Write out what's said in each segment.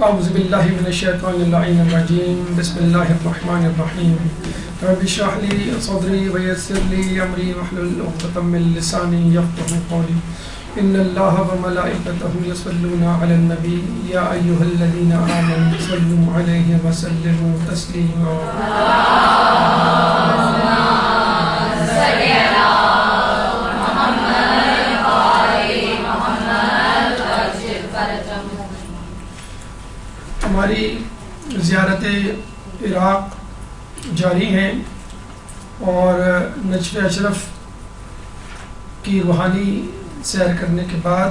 اعوذ باللہ من الشیطان اللعین الرجیم بسم اللہ الرحمن الرحیم رب اشرح لی صدری ویسر لی امری واحلل عقدۃ من لسانی یفقہوا قولی ان اللہ وملائکتہ یصلون علی النبی یا ایھا الذین آمنوا صلوا علیہ وسلموا تسلیما ہماری زیارت عراق جاری ہیں اور نجف اشرف کی روحانی سیر کرنے کے بعد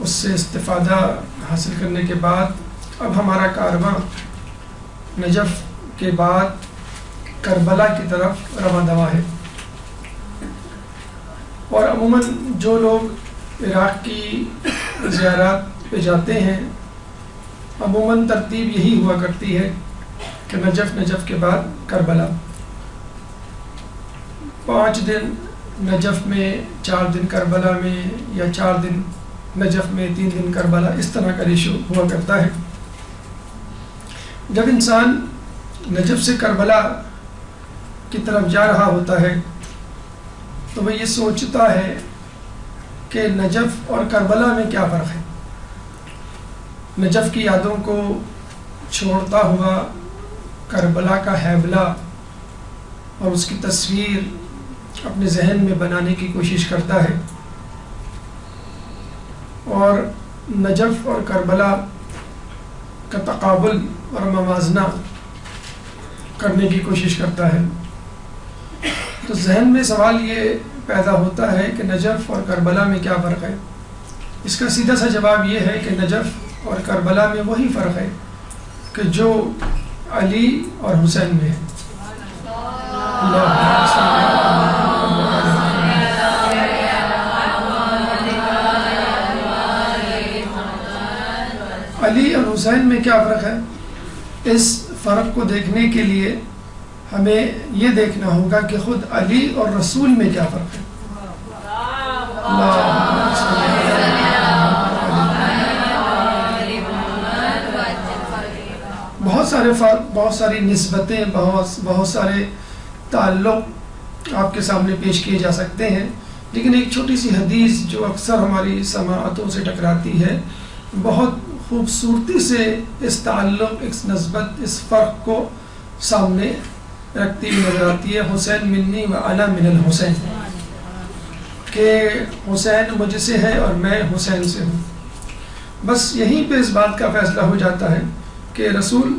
اس سے استفادہ حاصل کرنے کے بعد اب ہمارا کارواں نجف کے بعد کربلا کی طرف رواں دوا ہے۔ اور عموماً جو لوگ عراق کی زیارات پہ جاتے ہیں عموماً ترتیب یہی ہوا کرتی ہے کہ نجف کے بعد کربلا، 5 دن نجف میں، 4 دن کربلا میں، یا 4 دن نجف میں، 3 دن کربلا، اس طرح کا ریشو ہوا کرتا ہے۔ جب انسان نجف سے کربلا کی طرف جا رہا ہوتا ہے تو وہ یہ سوچتا ہے کہ نجف اور کربلا میں کیا فرق ہے۔ نجف کی یادوں کو چھوڑتا ہوا کربلا کا حیبلہ اور اس کی تصویر اپنے ذہن میں بنانے کی کوشش کرتا ہے، اور نجف اور کربلا کا تقابل اور موازنہ کرنے کی کوشش کرتا ہے۔ تو ذہن میں سوال یہ پیدا ہوتا ہے کہ نجف اور کربلا میں کیا فرق ہے۔ اس کا سیدھا سا جواب یہ ہے کہ نجف اور کربلا میں وہی فرق ہے کہ جو علی اور حسین میں ہے۔ علی اور حسین میں کیا فرق ہے، اس فرق کو دیکھنے کے لیے ہمیں یہ دیکھنا ہوگا کہ خود علی اور رسول میں کیا فرق ہے۔ بہت ساری نسبتیں، بہت سارے تعلق آپ کے سامنے پیش کیے جا سکتے ہیں، لیکن ایک چھوٹی سی حدیث جو اکثر ہماری سماعتوں سے ٹکراتی ہے بہت خوبصورتی سے اس تعلق، اس نسبت، اس فرق کو سامنے رکھتی ہوئی نظر آتی ہے۔ حسین منی و انا من الحسین، کہ حسین مجھ سے ہے اور میں حسین سے ہوں۔ بس یہیں پہ اس بات کا فیصلہ ہو جاتا ہے کہ رسول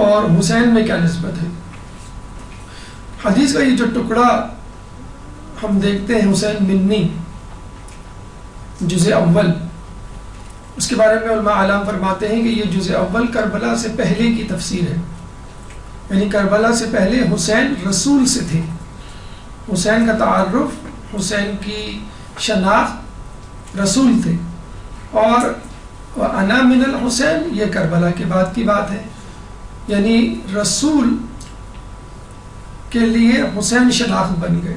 اور حسین میں کیا نسبت ہے۔ حدیث کا یہ جو ٹکڑا ہم دیکھتے ہیں حسین منی جزء اول، اس کے بارے میں علماء اعلام فرماتے ہیں کہ یہ جزء اول کربلا سے پہلے کی تفسیر ہے، یعنی کربلا سے پہلے حسین رسول سے تھے۔ حسین کا تعارف، حسین کی شناخت رسول تھے، اور انا من الحسین یہ کربلا کے بعد کی بات ہے، یعنی رسول کے لیے حسین شناخت بن گئے۔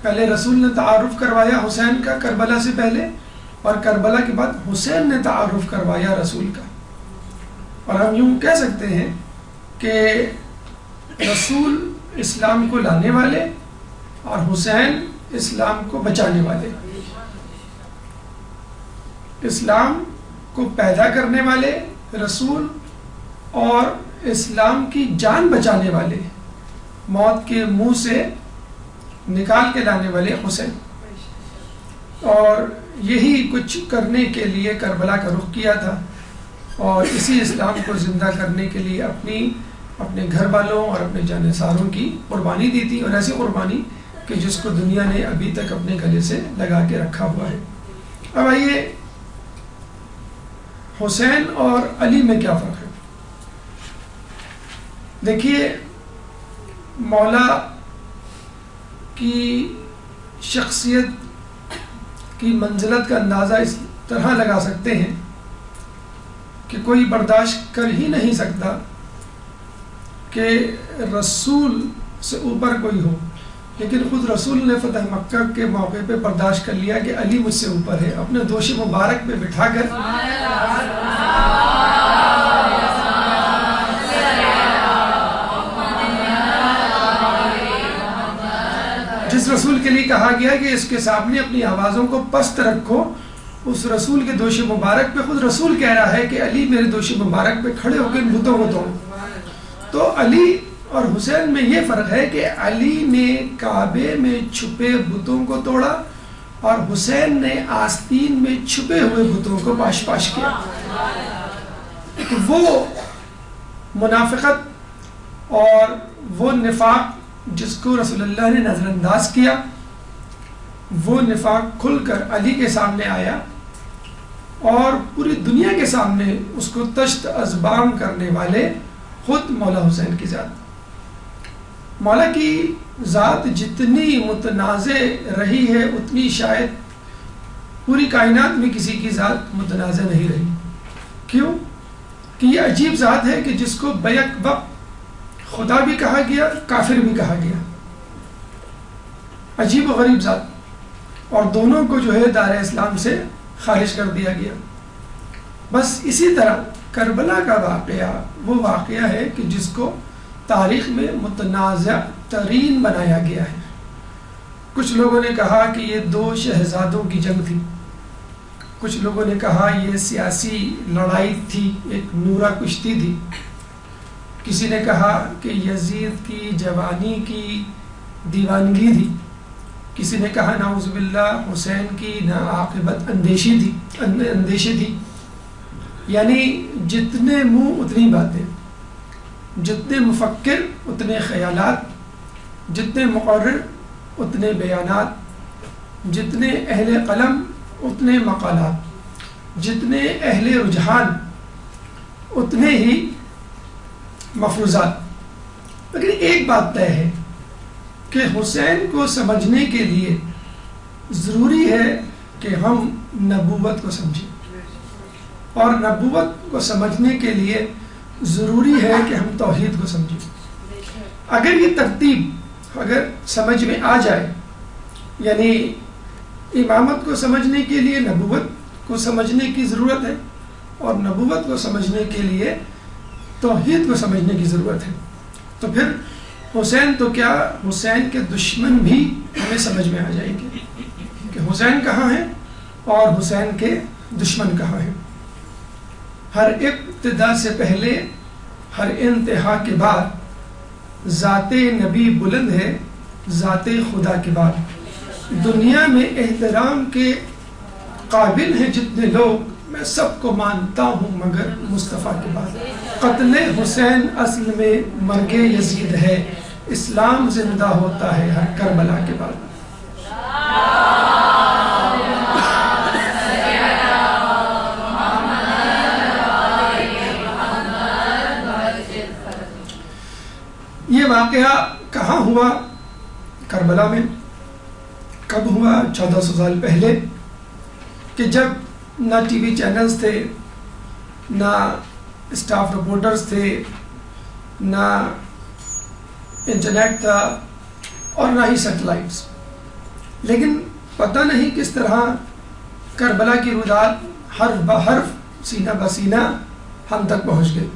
پہلے رسول نے تعارف کروایا حسین کا کربلا سے پہلے، اور کربلا کے بعد حسین نے تعارف کروایا رسول کا۔ اور ہم یوں کہہ سکتے ہیں کہ رسول اسلام کو لانے والے اور حسین اسلام کو بچانے والے، اسلام کو پیدا کرنے والے رسول اور اسلام کی جان بچانے والے، موت کے منہ سے نکال کے لانے والے حسین۔ اور یہی کچھ کرنے کے لیے کربلا کا رخ کیا تھا، اور اسی اسلام کو زندہ کرنے کے لیے اپنے گھر والوں اور اپنے جانثاروں کی قربانی دی تھی، اور ایسی قربانی کہ جس کو دنیا نے ابھی تک اپنے گلے سے لگا کے رکھا ہوا ہے۔ اب آئیے حسین اور علی میں کیا فرق ہے۔ دیکھیے، مولا کی شخصیت کی منزلت کا اندازہ اس طرح لگا سکتے ہیں کہ کوئی برداشت کر ہی نہیں سکتا کہ رسول سے اوپر کوئی ہو، لیکن خود رسول نے فتح مکہ کے موقع پہ برداشت کر لیا کہ علی مجھ سے اوپر ہے، اپنے دوش مبارک پہ بٹھا کر کہا گیا کہ اس کے سامنے اپنی آوازوں کو پست رکھو. اس رسول کے دوش مبارک پہ خود رسول کہہ رہا ہے کہ علی میرے دوش مبارک پہ کھڑے ہو کے ان بتوں کو توڑو. تو علی اور حسین میں یہ فرق ہے کہ علی نے کعبے میں چھپے بتوں کو توڑا اور حسین نے آستین میں چھپے ہوئے بتوں کو پاش پاش کیا. تو وہ منافقت اور وہ نفاق جس کو رسول اللہ نے نظر انداز کیا، وہ نفاق کھل کر علی کے سامنے آیا اور پوری دنیا کے سامنے اس کو تشت ازبام کرنے والے خود مولا حسین کی ذات. مولا کی ذات جتنی متنازع رہی ہے اتنی شاید پوری کائنات میں کسی کی ذات متنازع نہیں رہی. کیوں؟ کہ یہ عجیب ذات ہے کہ جس کو بیک وقت خدا بھی کہا گیا، کافر بھی کہا گیا. عجیب و غریب ذات. اور دونوں کو جو ہے دار اسلام سے خارج کر دیا گیا. بس اسی طرح کربلا کا واقعہ وہ واقعہ ہے کہ جس کو تاریخ میں متنازع ترین بنایا گیا ہے. کچھ لوگوں نے کہا کہ یہ 2 شہزادوں کی جنگ تھی، کچھ لوگوں نے کہا یہ سیاسی لڑائی تھی، ایک نورہ کشتی تھی، کسی نے کہا کہ یزید کی جوانی کی دیوانگی تھی، کسی نے کہا نعوذ باللہ حسین کی ناعاقبت اندیشی تھی. یعنی جتنے منہ اتنی باتیں، جتنے مفکر اتنے خیالات، جتنے مقرر اتنے بیانات، جتنے اہل قلم اتنے مقالات، جتنے اہل رجحان اتنے ہی مفروضات. لیکن ایک بات طے ہے کہ حسین کو سمجھنے کے لیے ضروری ہے کہ ہم نبوت کو سمجھیں، اور نبوت کو سمجھنے کے لیے ضروری ہے کہ ہم توحید کو سمجھیں. اگر یہ ترتیب اگر سمجھ میں آ جائے، یعنی امامت کو سمجھنے کے لیے نبوت کو سمجھنے کی ضرورت ہے اور نبوت کو سمجھنے کے لیے توحید کو سمجھنے کی ضرورت ہے، تو پھر حسین تو کیا، حسین کے دشمن بھی ہمیں سمجھ میں آ جائیں گے کہ حسین کہاں ہیں اور حسین کے دشمن کہاں ہیں. ہر ابتدا سے پہلے، ہر انتہا کے بعد ذات نبی بلند ہے، ذات خدا کے بعد. دنیا میں احترام کے قابل ہیں جتنے لوگ، میں سب کو مانتا ہوں مگر مصطفیٰ کے بعد. قتل حسین اصل میں مرگ یزید ہے، اسلام زندہ ہوتا ہے ہر کربلا کے بعد. یہ واقعہ کہاں ہوا؟ کربلا میں. کب ہوا؟ 1400 سال پہلے، کہ جب نہ ٹی وی چینلز تھے، نہ اسٹاف رپورٹرز تھے، نہ انٹرنیٹ تھا اور نہ ہی سیٹلائٹس. لیکن پتہ نہیں کس طرح کربلا کی روایات حرف بحرف سینہ بسینہ ہم تک پہنچ گئی.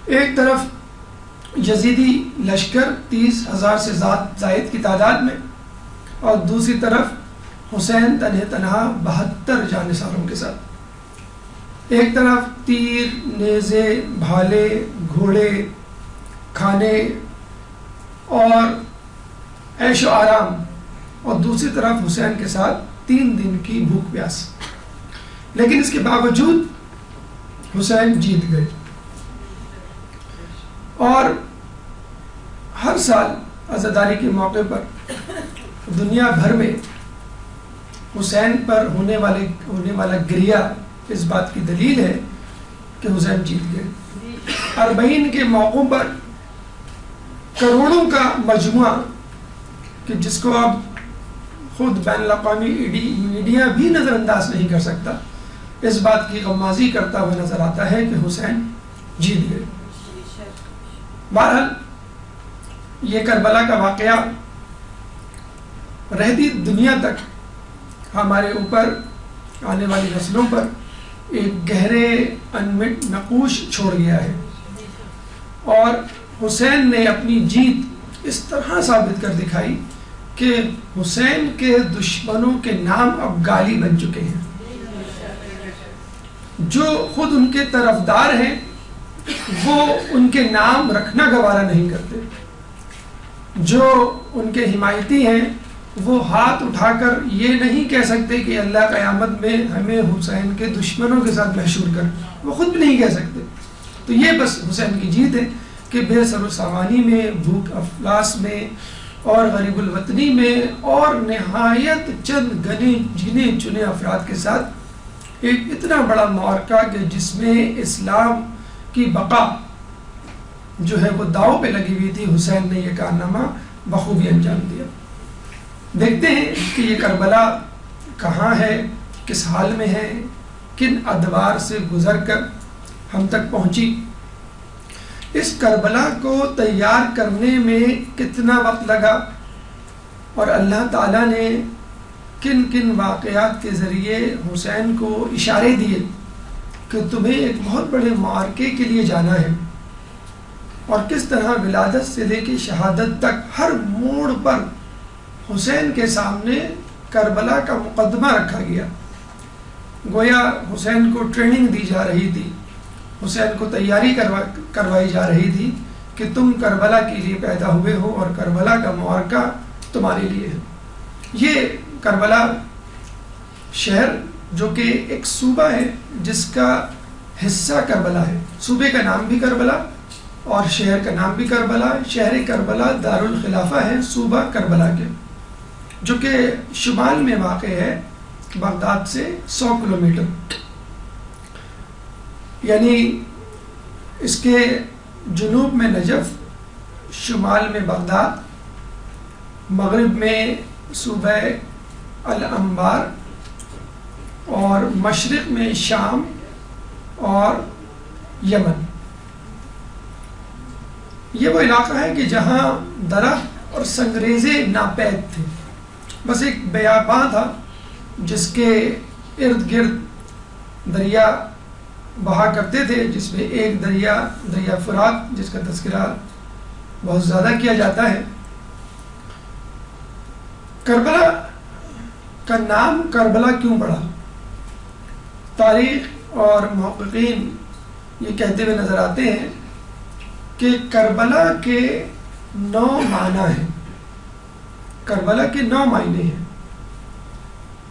ایک طرف یزیدی لشکر 30,000 سے زائد کی تعداد میں، اور دوسری طرف حسین تنہا 72 جانثاروں کے ساتھ. ایک طرف تیر، نیزے، بھالے، گھوڑے، کھانے اور عیش و آرام، اور دوسری طرف حسین کے ساتھ 3 دن کی بھوک پیاس. لیکن اس کے باوجود حسین جیت گئے. اور ہر سال عزاداری کے موقع پر دنیا بھر میں حسین پر ہونے والا گریہ اس بات کی دلیل ہے کہ حسین جیت گئے. 40 کے موقعوں پر کروڑوں کا مجموعہ، کہ جس کو اب خود بین الاقوامی میڈیا بھی نظر انداز نہیں کر سکتا، اس بات کی غمازی کرتا ہوا نظر آتا ہے کہ حسین جیت گئے. بہرحال یہ کربلا کا واقعہ رہتی دنیا تک ہمارے اوپر، آنے والی نسلوں پر ایک گہرے انمٹ نقوش چھوڑ گیا ہے. اور حسین نے اپنی جیت اس طرح ثابت کر دکھائی کہ حسین کے دشمنوں کے نام اب گالی بن چکے ہیں. جو خود ان کے طرفدار ہیں وہ ان کے نام رکھنا گوارا نہیں کرتے. جو ان کے حمایتی ہیں وہ ہاتھ اٹھا کر یہ نہیں کہہ سکتے کہ اللہ قیامت میں ہمیں حسین کے دشمنوں کے ساتھ محشور کر، وہ خود بھی نہیں کہہ سکتے. تو یہ بس حسین کی جیت ہے کہ بے سر و سامانی میں، بھوک افلاس میں اور غریب الوطنی میں اور نہایت چند گنے چنے افراد کے ساتھ ایک اتنا بڑا معرکہ کہ جس میں اسلام کی بقا جو ہے وہ داؤ پہ لگی ہوئی تھی، حسین نے یہ کارنامہ بخوبی انجام دیا. دیکھتے ہیں کہ یہ کربلا کہاں ہے، کس حال میں ہے، کن ادوار سے گزر کر ہم تک پہنچی. اس کربلا کو تیار کرنے میں کتنا وقت لگا اور اللہ تعالیٰ نے کن کن واقعات کے ذریعے حسین کو اشارے دیے کہ تمہیں ایک بہت بڑے معرکے کے لیے جانا ہے، اور کس طرح ولادت سے لے کے شہادت تک ہر موڑ پر حسین کے سامنے کربلا کا مقدمہ رکھا گیا. گویا حسین کو ٹریننگ دی جا رہی تھی، حسین کو تیاری کروائی جا رہی تھی کہ تم کربلا کے لیے پیدا ہوئے ہو اور کربلا کا معرکہ تمہارے لیے ہے. یہ کربلا شہر جو کہ ایک صوبہ ہے جس کا حصہ کربلا ہے، صوبے کا نام بھی کربلا اور شہر کا نام بھی کربلا. شہر کربلا دارالخلافہ ہے صوبہ کربلا کے، جو کہ شمال میں واقع ہے بغداد سے 100 کلومیٹر. یعنی اس کے جنوب میں نجف، شمال میں بغداد، مغرب میں صوبہ الانبار اور مشرق میں شام اور یمن. یہ وہ علاقہ ہے کہ جہاں درخت اور سنگریزے ناپید تھے، بس ایک بیاباں تھا جس کے ارد گرد دریا بہا کرتے تھے، جس میں ایک دریا فرات جس کا تذکرہ بہت زیادہ کیا جاتا ہے. کربلا کا نام کربلا کیوں پڑا؟ تاریخ اور محققین یہ کہتے ہوئے نظر آتے ہیں کہ کربلا کے 9 معنی ہیں، کربلا کے 9 معنی ہیں،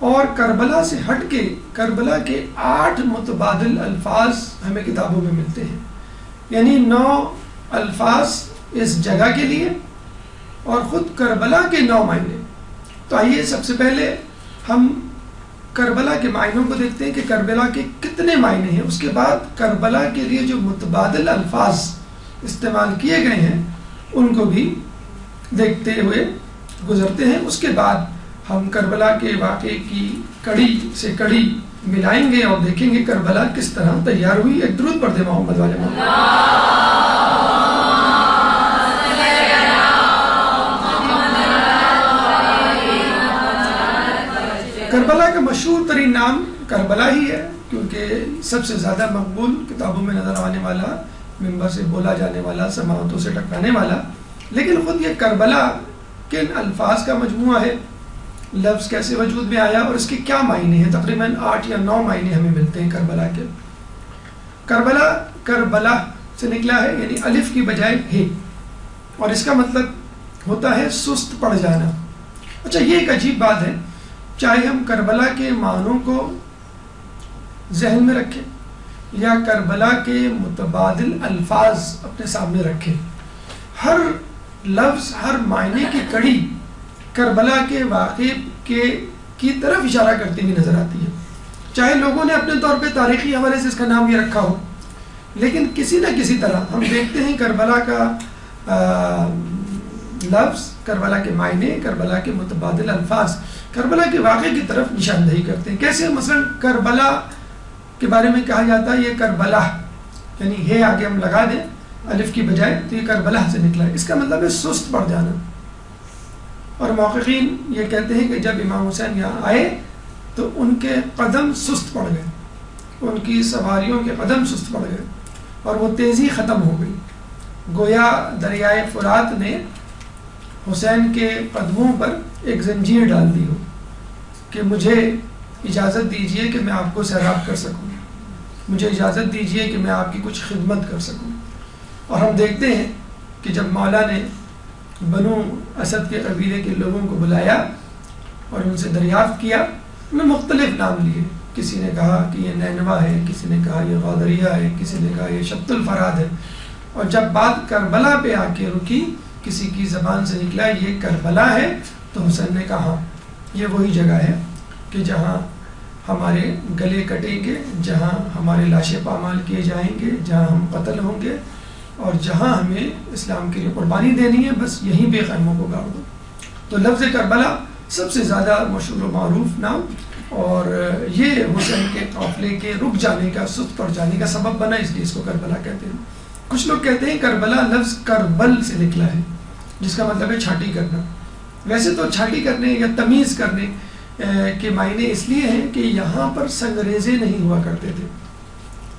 اور کربلا سے ہٹ کے کربلا کے 8 متبادل الفاظ ہمیں کتابوں میں ملتے ہیں. یعنی 9 الفاظ اس جگہ کے لیے اور خود کربلا کے 9 معنی. تو آئیے سب سے پہلے ہم کربلا کے معنوں کو دیکھتے ہیں کہ کربلا کے کتنے معنی ہیں، اس کے بعد کربلا کے لیے جو متبادل الفاظ استعمال کیے گئے ہیں ان کو بھی دیکھتے ہوئے گزرتے ہیں. اس کے بعد ہم کربلا کے واقعے کی کڑی سے کڑی ملائیں گے اور دیکھیں گے کربلا کس طرح تیار ہوئی. ایک درود پڑھ دیں محمد والے محمد. کربلا کا مشہور ترین نام کربلا ہی ہے، کیونکہ سب سے زیادہ مقبول، کتابوں میں نظر آنے والا، منبر سے بولا جانے والا، سماعتوں سے ٹکرانے والا. لیکن خود یہ کربلا کن الفاظ کا مجموعہ ہے، لفظ کیسے وجود میں آیا اور اس کے کیا معنی ہیں؟ تقریباً 8 یا 9 معنی ہمیں ملتے ہیں کربلا کے. کربلا کربلا سے نکلا ہے، یعنی الف کی بجائے ہے، اور اس کا مطلب ہوتا ہے سست پڑ جانا. اچھا، یہ ایک عجیب بات ہے، چاہے ہم کربلا کے معنوں کو ذہن میں رکھیں یا کربلا کے متبادل الفاظ اپنے سامنے رکھیں، ہر لفظ، ہر معنی کی کڑی کربلا کے واقعے کی طرف اشارہ کرتی ہوئی نظر آتی ہے. چاہے لوگوں نے اپنے طور پہ تاریخی حوالے سے اس کا نام یہ رکھا ہو، لیکن کسی نہ کسی طرح ہم دیکھتے ہیں کربلا کا لفظ، کربلا کے معنی، کربلا کے متبادل الفاظ کربلا کے واقعے کی طرف نشاندہی کرتے ہیں. کیسے؟ مثلا کربلا کے بارے میں کہا جاتا ہے یہ کربلا، یعنی ہے آگے ہم لگا دیں الف کی بجائے، تو یہ کربلا سے نکلا ہے. اس کا مطلب ہے سست پڑ جانا. اور محققین یہ کہتے ہیں کہ جب امام حسین یہاں آئے تو ان کے قدم سست پڑ گئے، ان کی سواریوں کے قدم سست پڑ گئے اور وہ تیزی ختم ہو گئی. گویا دریائے فرات نے حسین کے قدموں پر ایک زنجیر ڈال دی ہو کہ مجھے اجازت دیجئے کہ میں آپ کو سیراب کر سکوں، مجھے اجازت دیجئے کہ میں آپ کی کچھ خدمت کر سکوں. اور ہم دیکھتے ہیں کہ جب مولا نے بنو اسد کے قبیلے کے لوگوں کو بلایا اور ان سے دریافت کیا، انہوں نے مختلف نام لیے. کسی نے کہا کہ یہ نینوا ہے، کسی نے کہا یہ غادریہ ہے، کسی نے کہا یہ شط الفراد ہے. اور جب بات کربلا پہ آ کے رکی، کسی کی زبان سے نکلا یہ کربلا ہے، تو حسین نے کہا یہ وہی جگہ ہے کہ جہاں ہمارے گلے کٹیں گے، جہاں ہمارے لاشیں پامال کیے جائیں گے، جہاں ہم قتل ہوں گے، اور جہاں ہمیں اسلام کے لیے قربانی دینی ہے، بس یہیں پہ خیموں کو گاڑ دو. تو لفظ کربلا سب سے زیادہ مشہور و معروف نام، اور یہ حسین کے قافلے کے رک جانے کا، سست پڑ جانے کا سبب بنا، اس لیے اس کو کربلا کہتے ہیں. کچھ لوگ کہتے ہیں کربلا لفظ کربل سے نکلا ہے، جس کا مطلب ہے چھاٹی کرنا. ویسے تو چھاٹی کرنے یا تمیز کرنے کے معنی اس لیے ہیں کہ یہاں پر سنگریزے نہیں ہوا کرتے تھے،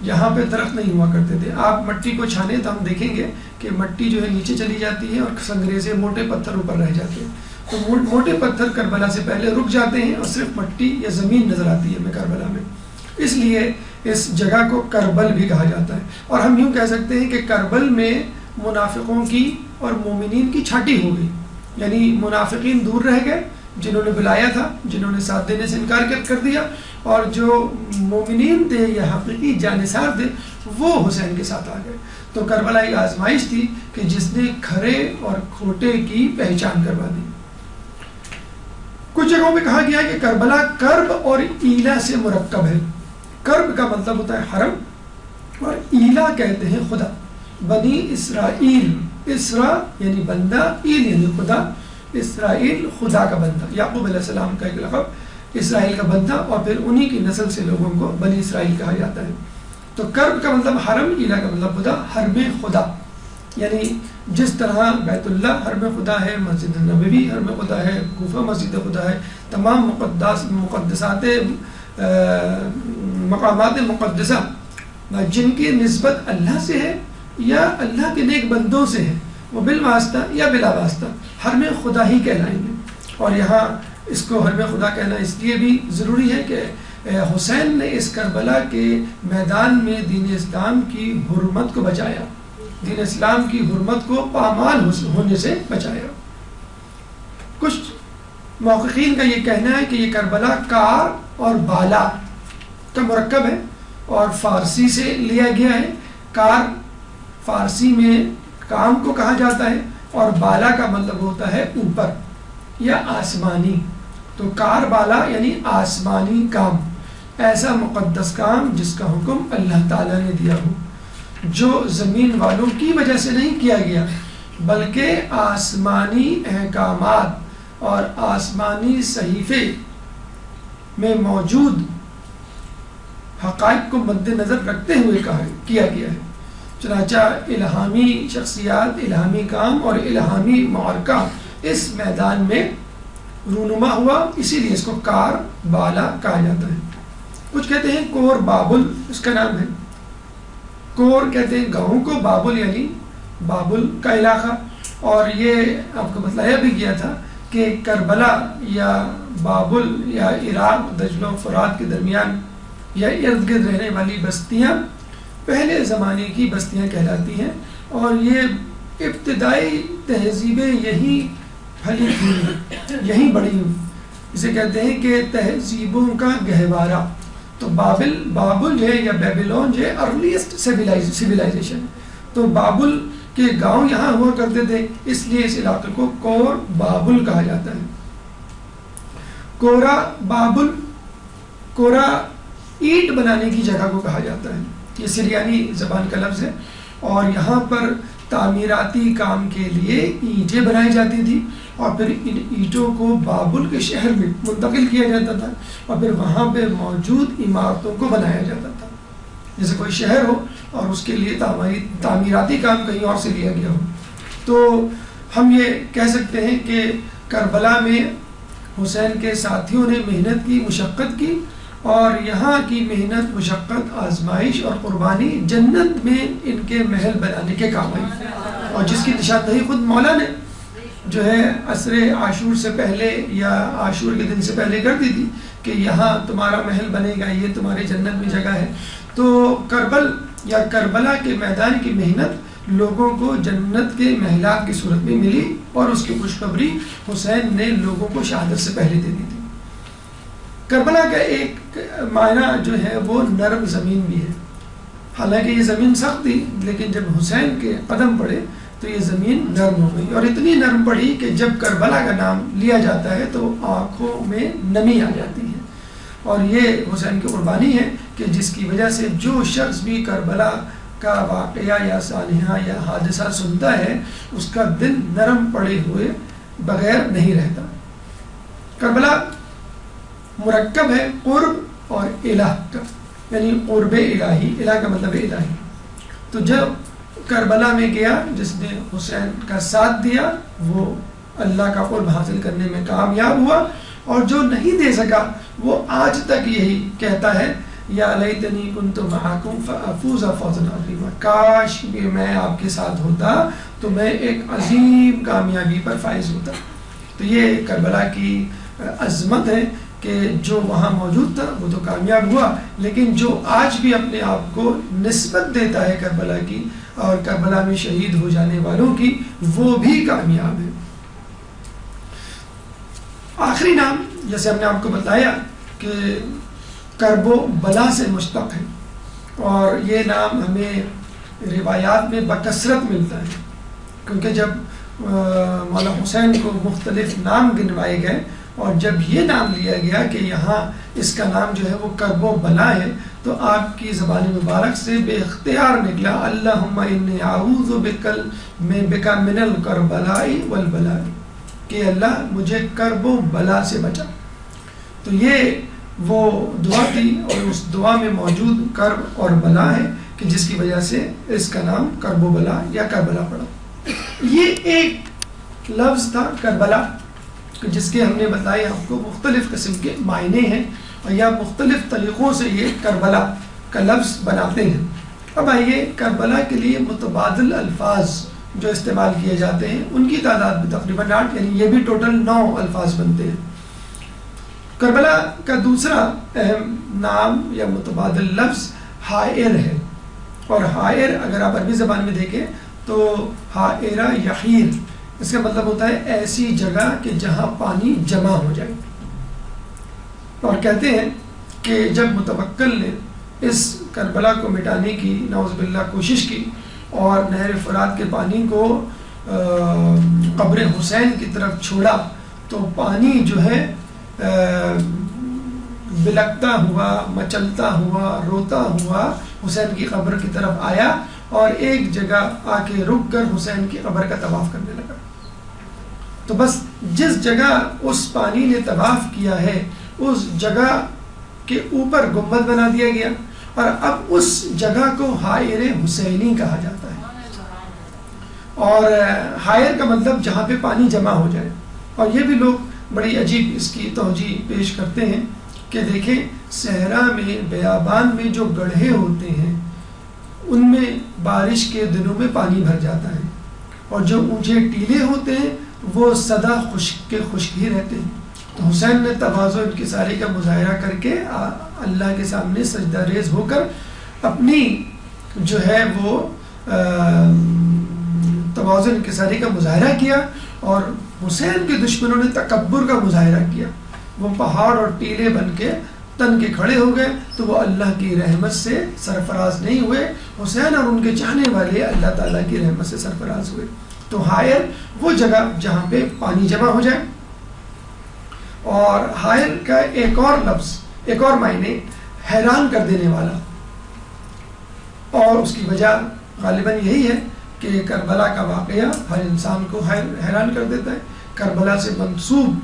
یہاں پہ درخت نہیں ہوا کرتے تھے. آپ مٹی کو چھانے تو ہم دیکھیں گے کہ مٹی جو ہے نیچے چلی جاتی ہے اور سنگریزے موٹے پتھر اوپر رہ جاتے ہیں. تو موٹے پتھر کربلا سے پہلے رک جاتے ہیں اور صرف مٹی یا زمین نظر آتی ہے ہمیں کربلا میں، اس لیے اس جگہ کو کربل بھی کہا جاتا ہے. اور ہم یوں کہہ سکتے ہیں کہ کربل میں منافقوں کی اور مومنین کی چھاٹی ہو گئی، یعنی منافقین دور رہ گئے جنہوں نے بلایا تھا، جنہوں نے ساتھ دینے سے انکار کر دیا، اور جو مومنین تھے یا حقیقی جانثار تھے وہ حسین کے ساتھ آ گئے. تو کربلا ایک آزمائش تھی کہ جس نے کھرے اور کھوٹے کی پہچان کروا دی. کچھ جگہوں پہ کہا گیا ہے کہ کربلا کرب اور ایلا سے مرکب ہے. کرب کا مطلب ہوتا ہے حرم، اور ایلا کہتے ہیں خدا. بنی اسرائیل، اسرا یعنی بندہ، ایل یعنی خدا. اسرائیل خدا کا بندہ، یعقوب علیہ السلام کا ایک لقب، اسرائیل کا بندہ، اور پھر انہی کی نسل سے لوگوں کو بنی اسرائیل کہا جاتا ہے. تو کرب کا مطلب حرم، ایلا کا مطلب خدا. حرم خدا یعنی جس طرح بیت اللہ حرم خدا ہے، مسجد نبوی حرم خدا ہے، کوفہ مسجد خدا ہے، تمام مقدسات مقامات مقدسہ جن کی نسبت اللہ سے ہے یا اللہ کے نیک بندوں سے ہے، وہ بالواسطہ یا بلا واسطہ حرم خدا ہی کہلائیں گے. اور یہاں اس کو حرم خدا کہنا اس لیے بھی ضروری ہے کہ حسین نے اس کربلا کے میدان میں دین اسلام کی حرمت کو بچایا، دین اسلام کی حرمت کو پامال ہونے سے بچایا. کچھ محققین کا یہ کہنا ہے کہ یہ کربلا کار اور بالا کا مرکب ہے اور فارسی سے لیا گیا ہے. کار فارسی میں کام کو کہا جاتا ہے اور بالا کا مطلب ہوتا ہے اوپر یا آسمانی. تو کار بالا یعنی آسمانی کام، ایسا مقدس کام جس کا حکم اللہ تعالیٰ نے دیا ہو، جو زمین والوں کی وجہ سے نہیں کیا گیا بلکہ آسمانی احکامات اور آسمانی صحیفے میں موجود حقائق کو مد نظر رکھتے ہوئے کیا گیا ہے. چنانچہ الہامی شخصیات، الہامی کام اور الہامی معرکہ اس میدان میں رونما ہوا، اسی لیے اس کو کار بالا کہا جاتا ہے. کچھ کہتے ہیں کور بابل اس کا نام ہے. کور کہتے ہیں گاؤں کو، بابل یعنی بابل کا علاقہ. اور یہ آپ کو بتلایا بھی گیا تھا کہ کربلا یا بابل یا عراق دجلہ و فرات کے درمیان یا ارد گرد رہنے والی بستیاں پہلے زمانے کی بستیاں کہلاتی ہیں، اور یہ ابتدائی تہذیبیں یہی پھلی تھیں، یہی بڑی ہوئی. اسے کہتے ہیں کہ تہذیبوں کا گہوارہ. تو بابل ہے یا بیبلون جو ہے ارلیسٹ سیویلائزیشن. تو بابل کے گاؤں یہاں ہوا کرتے تھے، اس لیے اس علاقے کو کور بابل کہا جاتا ہے. کورا بابل، کورا اینٹ بنانے کی جگہ کو کہا جاتا ہے. یہ سریانی زبان کا لفظ ہے، اور یہاں پر تعمیراتی کام کے لیے اینٹیں بنائی جاتی تھی، اور پھر ان اینٹوں کو بابل کے شہر میں منتقل کیا جاتا تھا، اور پھر وہاں پہ موجود عمارتوں کو بنایا جاتا تھا. جیسے کوئی شہر ہو اور اس کے لیے تعمیراتی کام کہیں اور سے لیا گیا ہو. تو ہم یہ کہہ سکتے ہیں کہ کربلا میں حسین کے ساتھیوں نے محنت کی، مشقت کی، اور یہاں کی محنت، مشقت، آزمائش اور قربانی جنت میں ان کے محل بنانے کے کام آئی، اور جس کی نشاندہی خود مولا نے جو ہے عصر عاشور سے پہلے یا عاشور کے دن سے پہلے کر دی تھی کہ یہاں تمہارا محل بنے گا، یہ تمہاری جنت میں جگہ ہے. تو کربلا کے میدان کی محنت لوگوں کو جنت کے محلات کی صورت میں ملی، اور اس کی خوشخبری حسین نے لوگوں کو شہادت سے پہلے دے دی تھی. کربلا کا ایک معنی جو ہے وہ نرم زمین بھی ہے. حالانکہ یہ زمین سخت تھی، لیکن جب حسین کے قدم پڑے تو یہ زمین نرم ہو گئی، اور اتنی نرم پڑی کہ جب کربلا کا نام لیا جاتا ہے تو آنکھوں میں نمی آ جاتی ہے. اور یہ حسین کی قربانی ہے کہ جس کی وجہ سے جو شخص بھی کربلا کا واقعہ یا سانحہ یا حادثہ سنتا ہے اس کا دل نرم پڑے ہوئے بغیر نہیں رہتا. کربلا مرکب ہے قرب اور الہ کا، یعنی قرب الہی، الہ کا مطلب الہی. تو جب کربلا میں گیا، جس نے حسین کا ساتھ دیا وہ اللہ کا قرب حاصل کرنے میں کامیاب ہوا، اور جو نہیں دے سکا وہ آج تک یہی کہتا ہے یا لیتنی کنت معکم فافوز فوزا عظیما، کاش کہ میں آپ کے ساتھ ہوتا تو میں ایک عظیم کامیابی پر فائز ہوتا. تو یہ کربلا کی عظمت ہے کہ جو وہاں موجود تھا وہ تو کامیاب ہوا، لیکن جو آج بھی اپنے آپ کو نسبت دیتا ہے کربلا کی اور کربلا میں شہید ہو جانے والوں کی، وہ بھی کامیاب ہے. آخری نام جیسے ہم نے آپ کو بتایا کہ کرب و بلا سے مشتق ہے، اور یہ نام ہمیں روایات میں بکثرت ملتا ہے، کیونکہ جب مولا حسین کو مختلف نام گنوائے گئے اور جب یہ نام لیا گیا کہ یہاں اس کا نام جو ہے وہ کرب و بلا ہے، تو آپ کی زبان مبارک سے بے اختیار نکلا اللہم انی اعوذ بک من الکربلاء والبلاء، کہ اللہ مجھے کرب و بلا سے بچا. تو یہ وہ دعا تھی، اور اس دعا میں موجود کرب اور بلا ہے کہ جس کی وجہ سے اس کا نام کرب و بلا یا کربلا پڑا. یہ ایک لفظ تھا کربلا، جس کے ہم نے بتایا آپ کو مختلف قسم کے معنی ہیں، اور یا مختلف طریقوں سے یہ کربلا کا لفظ بناتے ہیں. اب آئیے کربلا کے لیے متبادل الفاظ جو استعمال کیے جاتے ہیں ان کی تعداد بھی تقریباً 8، یعنی یہ بھی ٹوٹل 9 الفاظ بنتے ہیں. کربلا کا دوسرا اہم نام یا متبادل لفظ حائر ہے، اور حائر اگر آپ عربی زبان میں دیکھیں تو حائرہ یحیر، اس کا مطلب ہوتا ہے ایسی جگہ کہ جہاں پانی جمع ہو جائے. اور کہتے ہیں کہ جب متوکل نے اس کربلا کو مٹانے کی نعوذ باللہ کوشش کی اور نہر فرات کے پانی کو قبر حسین کی طرف چھوڑا تو پانی جو ہے بلکتا ہوا، مچلتا ہوا، روتا ہوا حسین کی قبر کی طرف آیا اور ایک جگہ آ کے رک کر حسین کی قبر کا طواف کرنے لگا. تو بس جس جگہ اس پانی نے طواف کیا ہے اس جگہ کے اوپر گنبد بنا دیا گیا، اور اب اس جگہ کو حائر حسینی کہا جاتا ہے. اور حائر کا مطلب جہاں پہ پانی جمع ہو جائے. اور یہ بھی لوگ بڑی عجیب اس کی توجیہ پیش کرتے ہیں کہ دیکھیں صحرا میں، بیابان میں جو گڑھے ہوتے ہیں ان میں بارش کے دنوں میں پانی بھر جاتا ہے، اور جو اونچے ٹیلے ہوتے ہیں وہ سدا خشک کے خشک ہی رہتے ہیں. تو حسین نے تواضع انکساری کا مظاہرہ کر کے اللہ کے سامنے سجدہ ریز ہو کر اپنی جو ہے وہ تواضع انکساری کا مظاہرہ کیا، اور حسین کے دشمنوں نے تکبر کا مظاہرہ کیا. وہ پہاڑ اور ٹیلے بن کے تن کے کھڑے ہو گئے تو وہ اللہ کی رحمت سے سرفراز نہیں ہوئے. حسین اور ان کے چاہنے والے اللہ تعالیٰ کی رحمت سے سرفراز ہوئے. تو حائر وہ جگہ جہاں پہ پانی جمع ہو جائے. اور حائر کا ایک اور لفظ، ایک اور معنی حیران کر دینے والا، اور اس کی وجہ غالباً یہی ہے کہ کربلا کا واقعہ ہر انسان کو حیران کر دیتا ہے. کربلا سے منسوب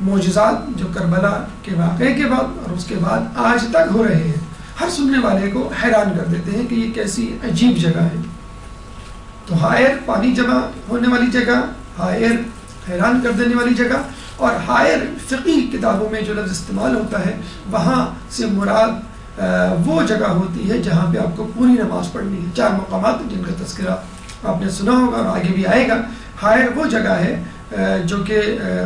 معجزات جو کربلا کے واقعے کے بعد اور اس کے بعد آج تک ہو رہے ہیں، ہر سننے والے کو حیران کر دیتے ہیں کہ یہ کیسی عجیب جگہ ہے. تو حائر پانی جمع ہونے والی جگہ، حائر حیران کر دینے والی جگہ، اور حائر فقی کتابوں میں جو لفظ استعمال ہوتا ہے وہاں سے مراد وہ جگہ ہوتی ہے جہاں پہ آپ کو پوری نماز پڑھنی ہے. 4 مقامات جن کا تذکرہ آپ نے سنا ہوگا اور آگے بھی آئے گا. حائر وہ جگہ ہے جو کہ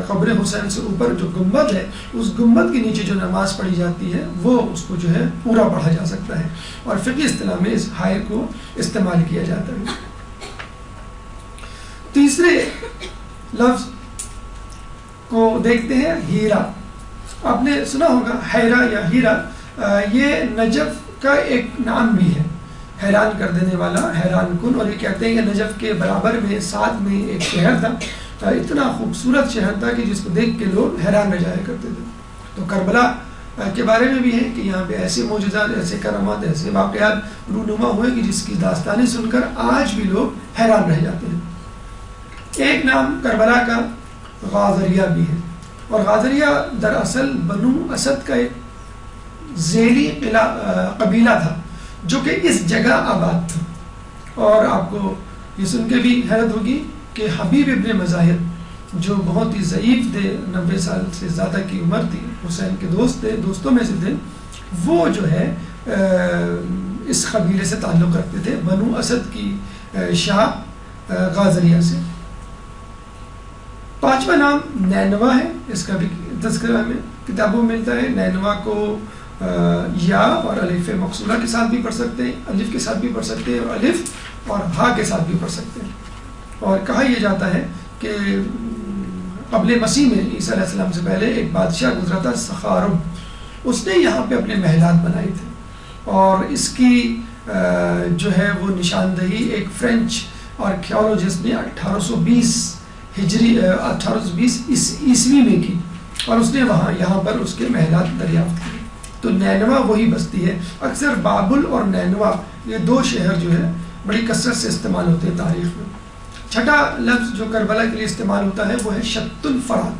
قبر حسین سے اوپر جو گنبد ہے، اس گنبد کے نیچے جو نماز پڑھی جاتی ہے وہ اس کو جو ہے پورا پڑھا جا سکتا ہے، اور فقہی اصطلاح میں اس حائر کو استعمال کیا جاتا ہے۔ تیسرے لفظ کو دیکھتے ہیں ہیرا۔ آپ نے سنا ہوگا حیرہ یا ہیرا، یہ نجف کا ایک نام بھی ہے، حیران کر دینے والا، حیران کن، اور یہ کہتے ہیں کہ نجف کے برابر میں ساتھ میں ایک شہر تھا، اتنا خوبصورت شہر تھا کہ جس کو دیکھ کے لوگ حیران رہ جایا کرتے تھے۔ تو کربلا کے بارے میں بھی ہے کہ یہاں پہ ایسے معجزات، ایسے کرامات، ایسے واقعات رونما ہوئے کہ جس کی داستانیں سن کر آج بھی لوگ حیران رہ جاتے ہیں۔ ایک نام کربلا کا غازریہ بھی ہے، اور غازریہ دراصل بنو اسد کا ایک ذیلی قبیلہ تھا جو کہ اس جگہ آباد تھا۔ اور آپ کو یہ سن کے بھی حیرت ہوگی کہ حبیب ابن مظاہر جو بہت ہی ضعیف تھے، 90 سال سے زیادہ کی عمر تھی، حسین کے دوست تھے، دوستوں میں سے تھے، وہ جو ہے اس قبیلے سے تعلق رکھتے تھے، بنو اسد کی شاہ غازریہ سے۔ پانچواں نام نینوا ہے، اس کا بھی تذکرہ ہمیں کتابوں میں ملتا ہے۔ نینوا کو یا اور الف مقصورہ کے ساتھ بھی پڑھ سکتے ہیں، الف کے ساتھ بھی پڑھ سکتے ہیں، اور الف اور ہا کے ساتھ بھی پڑھ سکتے ہیں۔ اور کہا یہ جاتا ہے کہ قبل مسیح میں، عیسیٰ علیہ السلام سے پہلے، ایک بادشاہ گزرا تھا سخارب، اس نے یہاں پہ اپنے محلات بنائے تھے، اور اس کی جو ہے وہ نشاندہی ایک فرینچ آرکیالوجسٹ نے 1820 عیسوی میں کی، اور اس نے یہاں پر اس کے محلات دریافت کیے۔ تو نینوا وہی بستی ہے۔ اکثر بابل اور نینوا یہ دو شہر جو ہے بڑی کثرت سے استعمال ہوتے ہیں تاریخ میں۔ چھٹا لفظ جو کربلا کے لیے استعمال ہوتا ہے وہ ہے شط الفرات۔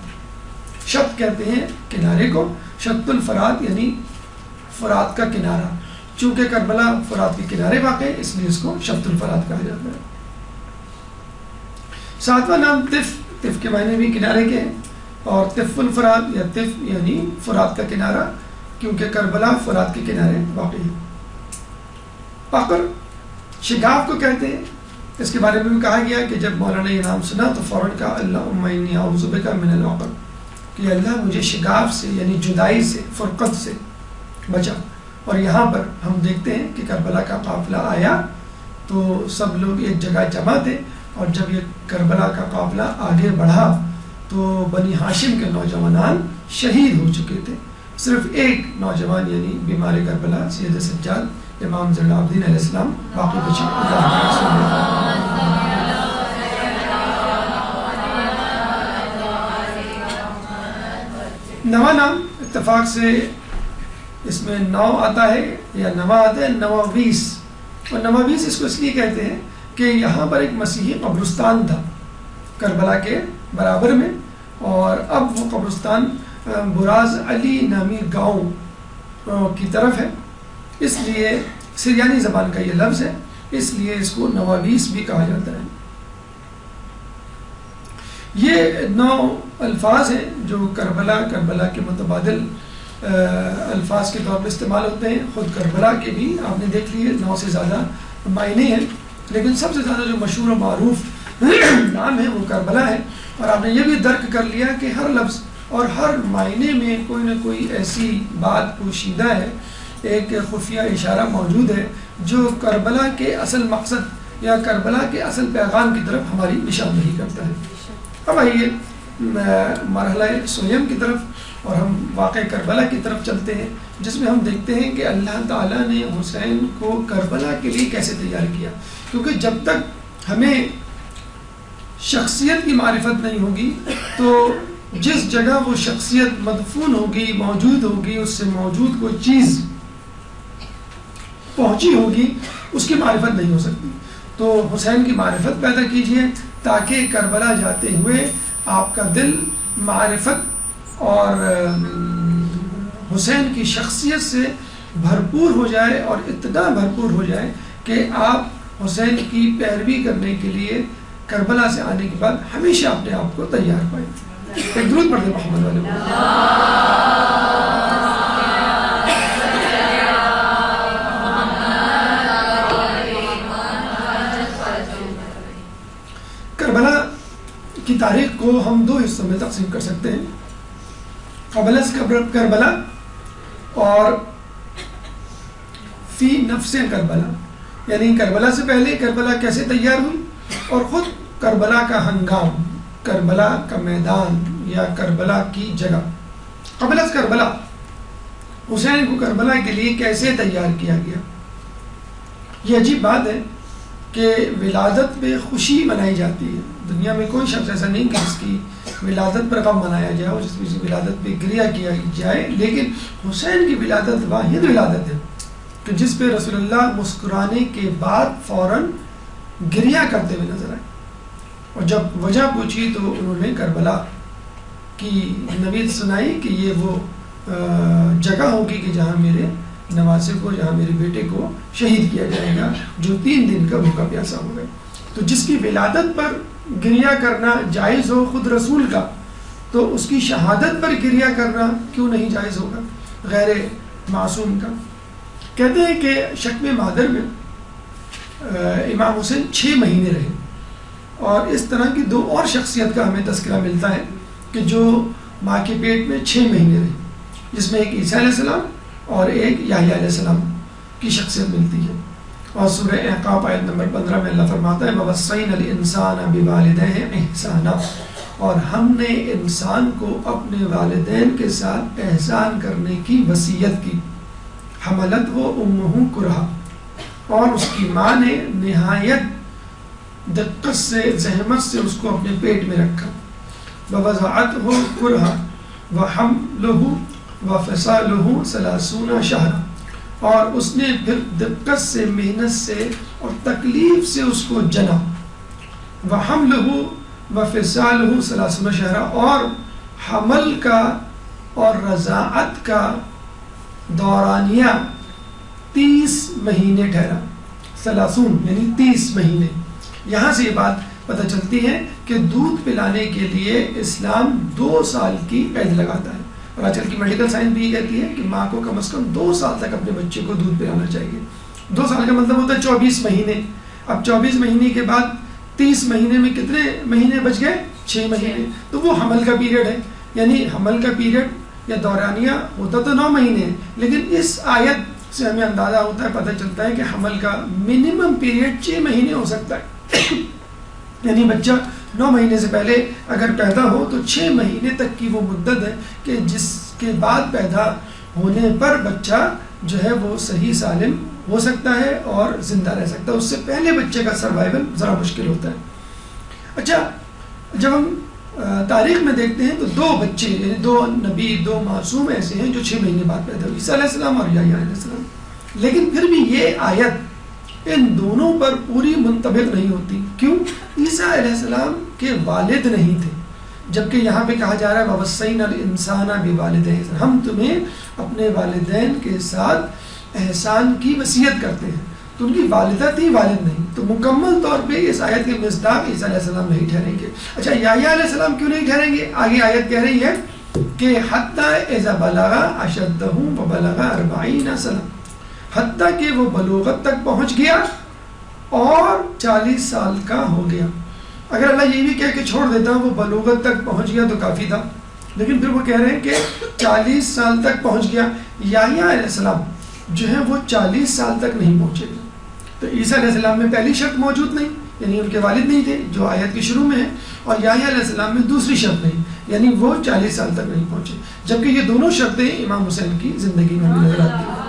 شط کہتے ہیں کنارے کو، شط الفرات یعنی فرات کا کنارہ۔ چونکہ کربلا فرات کے کنارے واقع ہے، اس لیے اس کو شط الفرات کہا جاتا ہے۔ ساتواں نام طف، طف کے معنی بھی کنارے کے ہیں، اور طف الفرات یا طف یعنی فرات کا کنارہ، کیونکہ کربلا فرات کے کنارے واقع ہے۔ پاکر شگاف کو کہتے ہیں، اس کے بارے میں بھی کہا گیا کہ جب مولانا یہ نام سنا تو فوراً کہا اللہم انی اعوذ بک من العقر، کہ اللہ مجھے شگاف سے یعنی جدائی سے، فرقت سے بچا۔ اور یہاں پر ہم دیکھتے ہیں کہ کربلا کا قافلہ آیا تو سب لوگ ایک جگہ جمع تھے، اور جب یہ کربلا کا قافلہ آگے بڑھا تو بنی ہاشم کے نوجوانان شہید ہو چکے تھے، صرف ایک نوجوان یعنی بیمار کربلا سید سجاد امام زین العابدین علیہ السلام باقی بچے۔ نوا نام اتفاق سے اس میں نو آتا ہے یا نوا آتا ہے، نواویس، اور نواویس اس کو اس لیے کہتے ہیں کہ یہاں پر ایک مسیحی قبرستان تھا کربلا کے برابر میں، اور اب وہ قبرستان براز علی نامی گاؤں کی طرف ہے، اس لیے سریانی زبان کا یہ لفظ ہے، اس لیے اس کو نواویس بھی کہا جاتا ہے۔ یہ 9 الفاظ ہیں جو کربلا کے متبادل الفاظ کے طور پر استعمال ہوتے ہیں۔ خود کربلا کے بھی آپ نے دیکھ لیے 9 سے زیادہ معنی ہیں، لیکن سب سے زیادہ جو مشہور و معروف نام ہے وہ کربلا ہے۔ اور آپ نے یہ بھی درک کر لیا کہ ہر لفظ اور ہر معنی میں کوئی نہ کوئی ایسی بات پوشیدہ ہے، ایک خفیہ اشارہ موجود ہے جو کربلا کے اصل مقصد یا کربلا کے اصل پیغام کی طرف ہماری نشاندہی کرتا ہے۔ اب آئیے مرحلہ سویم کی طرف، اور ہم واقع کربلا کی طرف چلتے ہیں، جس میں ہم دیکھتے ہیں کہ اللہ تعالیٰ نے حسین کو کربلا کے لیے کیسے تیار کیا، کیونکہ جب تک ہمیں شخصیت کی معرفت نہیں ہوگی تو جس جگہ وہ شخصیت مدفون ہوگی، موجود ہوگی، اس سے موجود کوئی چیز پہنچی ہوگی، اس کی معرفت نہیں ہو سکتی۔ تو حسین کی معرفت پیدا کیجئے تاکہ کربلا جاتے ہوئے آپ کا دل معرفت اور حسین کی شخصیت سے بھرپور ہو جائے، اور اتنا بھرپور ہو جائے کہ آپ حسین کی پیروی کرنے کے لیے کربلا سے آنے کے بعد ہمیشہ اپنے آپ کو تیار پائیں۔ ایک درود پڑھ دیں محمد والے۔ کربلا کی تاریخ کو ہم دو حصوں میں تقسیم کر سکتے ہیں، قبل از کربلا اور فی نفس کربلا، یعنی کربلا سے پہلے کربلا کیسے تیار ہوئی، اور خود کربلا کا ہنگام، کربلا کا میدان یا کربلا کی جگہ۔ قبل از کربلا حسین کو کربلا کے لیے کیسے تیار کیا گیا؟ یہ عجیب بات ہے کہ ولادت پہ خوشی منائی جاتی ہے، دنیا میں کوئی شخص ایسا نہیں کہ جس کی ولادت پر غم منایا جائے اور جس کی ولادت پہ گریہ کیا جائے، لیکن حسین کی ولادت واحد ولادت ہے کہ جس پہ رسول اللہ مسکرانے کے بعد فوراً گریہ کرتے ہوئے نظر آئے، اور جب وجہ پوچھی تو انہوں نے کربلا کی نوید سنائی کہ یہ وہ جگہ ہوگی کہ جہاں میرے نواسے کو، جہاں میرے بیٹے کو شہید کیا جائے گا جو 3 دن کا بھوکا پیاسا ہو گئے۔ تو جس کی ولادت پر گریہ کرنا جائز ہو خود رسول کا، تو اس کی شہادت پر گریہ کرنا کیوں نہیں جائز ہوگا غیر معصوم کا؟ کہتے ہیں کہ شکم مادر میں امام حسین 6 مہینے رہے، اور اس طرح کی 2 اور شخصیت کا ہمیں تذکرہ ملتا ہے کہ جو ماں کے پیٹ میں 6 مہینے رہے، جس میں ایک عیسیٰ علیہ السلام اور ایک یحییٰ علیہ السلام کی شخصیت ملتی ہے۔ اور سورہ احقاف آیت نمبر 15 میں اللہ فرماتا ہے وَوَصَّيْنَا الْإِنسَانَ بِوَالِدَيْهِ إِحْسَانًا، اور ہم نے انسان کو اپنے والدین کے ساتھ احسان کرنے کی وصیت کی۔ حملتہ امہ کرہا، اور اس کی ماں نے نہایت دقت سے، زحمت سے اس کو اپنے پیٹ میں رکھا۔ وَوَضَعَتْهُ كُرْهًا وَحَمْلُهُ وَفِصَالُهُ 30 شهرًا، اور اس نے پھر دقت سے، محنت سے اور تکلیف سے اس کو جنا۔ وَحَمْلُهُ وَفِصَالُهُ 30 شهرًا، اور حمل کا اور رضاعت کا دورانیہ 30 مہینے ٹھہرا۔ 30 یعنی 30 مہینے۔ یہاں سے یہ بات پتہ چلتی ہے کہ دودھ پلانے کے لیے اسلام 2 سال کی قید لگاتا ہے، اور آج کل کی میڈیکل سائنس بھی یہ کہتی ہے کہ ماں کو کم از کم 2 سال تک اپنے بچے کو دودھ پلانا چاہیے۔ 2 سال کا مطلب ہوتا ہے 24 مہینے۔ اب 24 مہینے کے بعد 30 مہینے میں کتنے مہینے بچ گئے؟ 6 مہینے۔ تو وہ حمل کا پیریڈ ہے، یعنی حمل کا پیریڈ یا دورانیہ ہوتا تو 9 مہینے ہے، لیکن اس آیت سے ہمیں اندازہ ہوتا ہے، پتہ چلتا ہے کہ حمل کا منیمم پیریڈ 6 مہینے ہو سکتا ہے۔ یعنی بچہ 9 مہینے سے پہلے اگر پیدا ہو تو 6 مہینے تک کی وہ مدت ہے کہ جس کے بعد پیدا ہونے پر بچہ جو ہے وہ صحیح سالم ہو سکتا ہے اور زندہ رہ سکتا ہے۔ اس سے پہلے بچے کا سروائیول ذرا مشکل ہوتا ہے۔ اچھا، جب ہم تاریخ میں دیکھتے ہیں تو 2 بچے، یعنی 2 نبی، 2 معصوم ایسے ہیں جو 6 مہینے بعد پیدا ہوئے، عیسیٰ علیہ السلام اور یحییٰ علیہ السلام، لیکن پھر بھی یہ آیت ان دونوں پر پوری منطبق نہیں ہوتی۔ کیوں؟ عیسیٰ علیہ السلام کے والد نہیں تھے، جبکہ یہاں پہ کہا جا رہا ہے وَوَصَّيْنَا الْإِنسَانَ بِوَالِدَيْهِ، ہم تمہیں اپنے والدین کے ساتھ احسان کی وصیت کرتے ہیں، تو ان کی والدہ تھی، والد نہیں، تو مکمل طور پہ اس آیت کے مصداق عیسیٰ علیہ السلام نہیں ٹھہریں گے۔ اچھا، یحییٰ علیہ السلام کیوں نہیں ٹھہریں گے؟ آگے آیت کہہ رہی ہے کہ حَتَّى إِذَا بَلَغَ أَشَدَّهُ وَبَلَغَ 40 سنة، حتیٰ کہ وہ بلوغت تک پہنچ گیا اور 40 سال کا ہو گیا۔ اگر اللہ یہ بھی کہہ کے چھوڑ دیتا وہ بلوغت تک پہنچ گیا تو کافی تھا، لیکن پھر وہ کہہ رہے ہیں کہ 40 سال تک پہنچ گیا۔ یحییٰ علیہ السلام جو ہے وہ 40 سال تک نہیں پہنچے گا، تو عیسیٰ علیہ السلام میں پہلی شرط موجود نہیں، یعنی ان کے والد نہیں تھے جو آیت کے شروع میں ہے، اور یحییٰ علیہ السلام میں دوسری شرط نہیں، یعنی وہ 40 سال تک نہیں پہنچے، جبکہ یہ دونوں شرطیں امام حسین کی زندگی میں بھی نظر آتی ہیں۔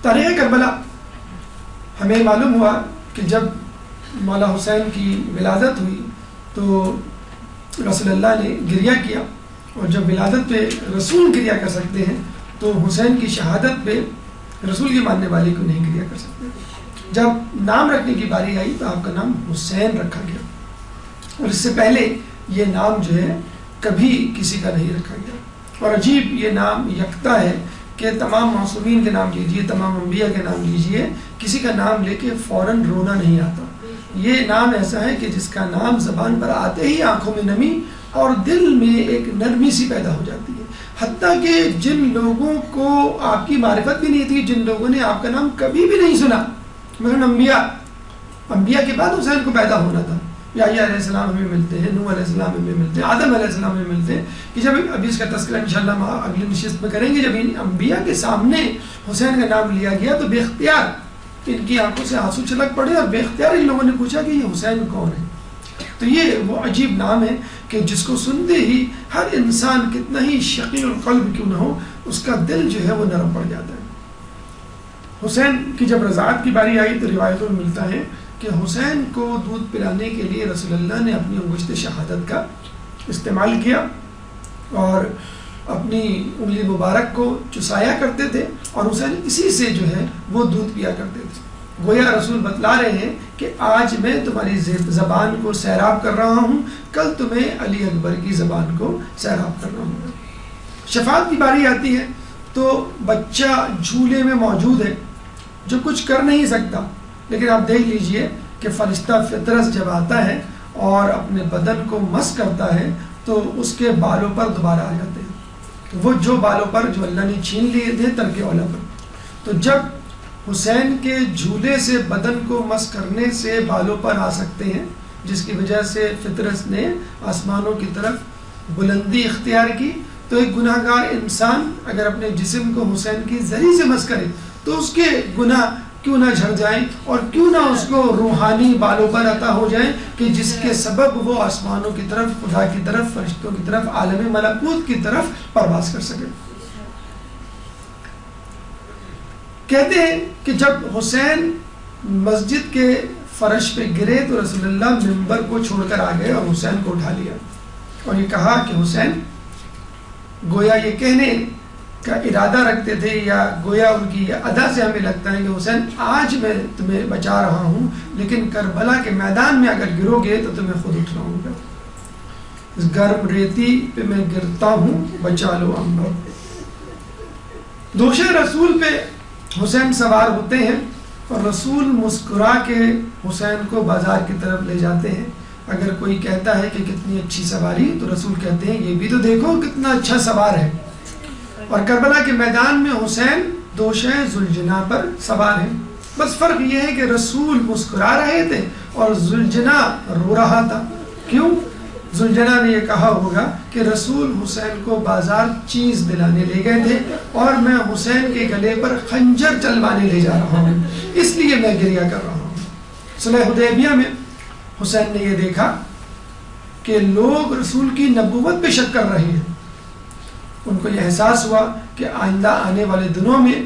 تاریخ کربلا ہمیں معلوم ہوا کہ جب مولا حسین کی ولادت ہوئی تو رسول اللہ نے گریہ کیا، اور جب ولادت پہ رسول گریہ کر سکتے ہیں تو حسین کی شہادت پہ رسول کے ماننے والے کو نہیں گریہ کر سکتے۔ جب نام رکھنے کی باری آئی تو آپ کا نام حسین رکھا گیا، اور اس سے پہلے یہ نام جو ہے کبھی کسی کا نہیں رکھا گیا۔ اور عجیب یہ نام یکتا ہے کہ تمام معصومین کے نام لیجئے، تمام انبیاء کے نام لیجئے، کسی کا نام لے کے فوراً رونا نہیں آتا۔ یہ نام ایسا ہے کہ جس کا نام زبان پر آتے ہی آنکھوں میں نمی اور دل میں ایک نرمی سی پیدا ہو جاتی ہے۔ حتیٰ کہ جن لوگوں کو آپ کی معرفت بھی نہیں تھی، جن لوگوں نے آپ کا نام کبھی بھی نہیں سنا، مثلا انبیاء کے بعد حسین کو پیدا ہونا تھا، یحییٰ علیہ السلام ہمیں ملتے ہیں، نوح علیہ السلام ہمیں ملتے ہیں، آدم علیہ السلام ہمیں ملتے ہیں، کہ جب ابھی اس کا تذکرہ انشاءاللہ اگلی نشست میں کریں گے، جب ان انبیاء کے سامنے حسین کا نام لیا گیا تو بے اختیار ان کی آنکھوں سے آنسو چھلک پڑے، اور بے اختیار ان لوگوں نے پوچھا کہ یہ حسین کون ہے. تو یہ وہ عجیب نام ہے کہ جس کو سنتے ہی ہر انسان کتنا ہی شقی القلب کیوں نہ ہو، اس کا دل جو ہے وہ نرم پڑ جاتا ہے. حسین کی جب رضاعت کی باری آئی تو روایتوں میں ملتا ہے کہ حسین کو دودھ پلانے کے لیے رسول اللہ نے اپنی انگشت شہادت کا استعمال کیا اور اپنی انگلی مبارک کو چسایا کرتے تھے، اور حسین اسی سے جو ہے وہ دودھ پیا کرتے تھے. گویا رسول بتلا رہے ہیں کہ آج میں تمہاری زبان کو سیراب کر رہا ہوں، کل تمہیں علی اکبر کی زبان کو سیراب کر رہا ہوں. شفاعت کی باری آتی ہے تو بچہ جھولے میں موجود ہے جو کچھ کر نہیں سکتا، لیکن آپ دیکھ لیجئے کہ فرشتہ فطرت جب آتا ہے اور اپنے بدن کو مس کرتا ہے تو اس کے بالوں پر دوبارہ آ جاتے ہیں، وہ جو بالوں پر جو اللہ نے چھین لیے تھے ترک اولا پر. تو جب حسین کے جھولے سے بدن کو مس کرنے سے بالوں پر آ سکتے ہیں، جس کی وجہ سے فطرت نے آسمانوں کی طرف بلندی اختیار کی، تو ایک گناہ گار انسان اگر اپنے جسم کو حسین کی زری سے مس کرے تو اس کے گناہ کیوں نہ جھڑ جائیں، اور کیوں نہ اس کو روحانی بالوں پر عطا ہو جائیں کہ جس کے سبب وہ آسمانوں کی طرف، خدا کی طرف، فرشتوں کی طرف، عالم ملکوت کی طرف پرواز کر سکے. کہتے ہیں کہ جب حسین مسجد کے فرش پہ گرے تو رسول اللہ منبر کو چھوڑ کر آ گئے اور حسین کو اٹھا لیا اور یہ کہا کہ حسین، گویا یہ کہنے کا ارادہ رکھتے تھے یا گویا ان کی ادا سے ہمیں لگتا ہے کہ حسین آج میں تمہیں بچا رہا ہوں، لیکن کربلا کے میدان میں اگر گرو گے تو تمہیں خود اٹھنا ہوگا. اس گرم ریتی پہ میں گرتا ہوں، بچا لو امبر. دوش رسول پہ حسین سوار ہوتے ہیں اور رسول مسکرا کے حسین کو بازار کی طرف لے جاتے ہیں. اگر کوئی کہتا ہے کہ کتنی اچھی سواری، تو رسول کہتے ہیں یہ بھی تو دیکھو کتنا اچھا سوار ہے. اور کربلا کے میدان میں حسین دوشہ ذوالجناح پر سوار ہیں. بس فرق یہ ہے کہ رسول مسکرا رہے تھے اور ذوالجناح رو رہا تھا. کیوں؟ ذوالجناح نے یہ کہا ہوگا کہ رسول حسین کو بازار چیز دلانے لے گئے تھے اور میں حسین کے گلے پر خنجر چلوانے لے جا رہا ہوں، اس لیے میں گریہ کر رہا ہوں. صلح حدیبیہ میں حسین نے یہ دیکھا کہ لوگ رسول کی نبوت پہ شک کر رہے ہیں. ان کو یہ احساس ہوا کہ آئندہ آنے والے دنوں میں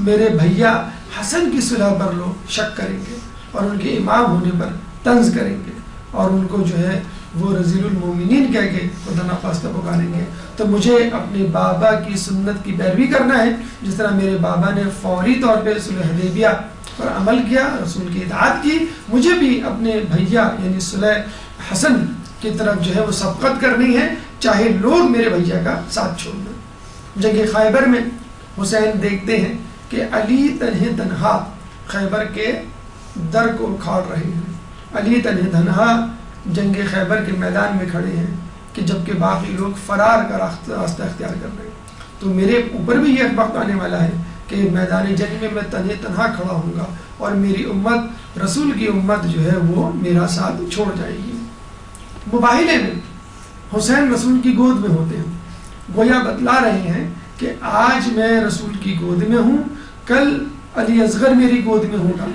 میرے بھیا حسن کی صلح پر لوگ شک کریں گے اور ان کے امام ہونے پر طنز کریں گے اور ان کو جو ہے وہ رضیل المومنین کہہ کے خدا نخواستہ پکاریں گے. تو مجھے اپنے بابا کی سنت کی پیروی کرنا ہے، جس طرح میرے بابا نے فوری طور پہ صلح حدیبیہ پر عمل کیا، رسول کی اطاعت کی، مجھے بھی اپنے بھیا یعنی صلح حسن کی طرف جو ہے وہ سبقت کرنی ہے، چاہے لوگ میرے بھیا کا ساتھ چھوڑ دیں. جنگ خیبر میں حسین دیکھتے ہیں کہ علی تنہا خیبر کے در کو اکھاڑ رہے ہیں. علی تنہا جنگ خیبر کے میدان میں کھڑے ہیں کہ جبکہ باقی لوگ فرار کا راستہ اختیار کر رہے ہیں. تو میرے اوپر بھی یہ وقت آنے والا ہے کہ میدان جنگ میں تنہا کھڑا ہوں گا اور میری امت، رسول کی امت جو ہے وہ میرا ساتھ چھوڑ جائے گی. مباہلے میں حسین رسول کی گود میں ہوتے ہیں، گویا بتلا رہے ہیں کہ آج میں رسول کی گود میں ہوں، کل علی اصغر میری گود میں ہوگا.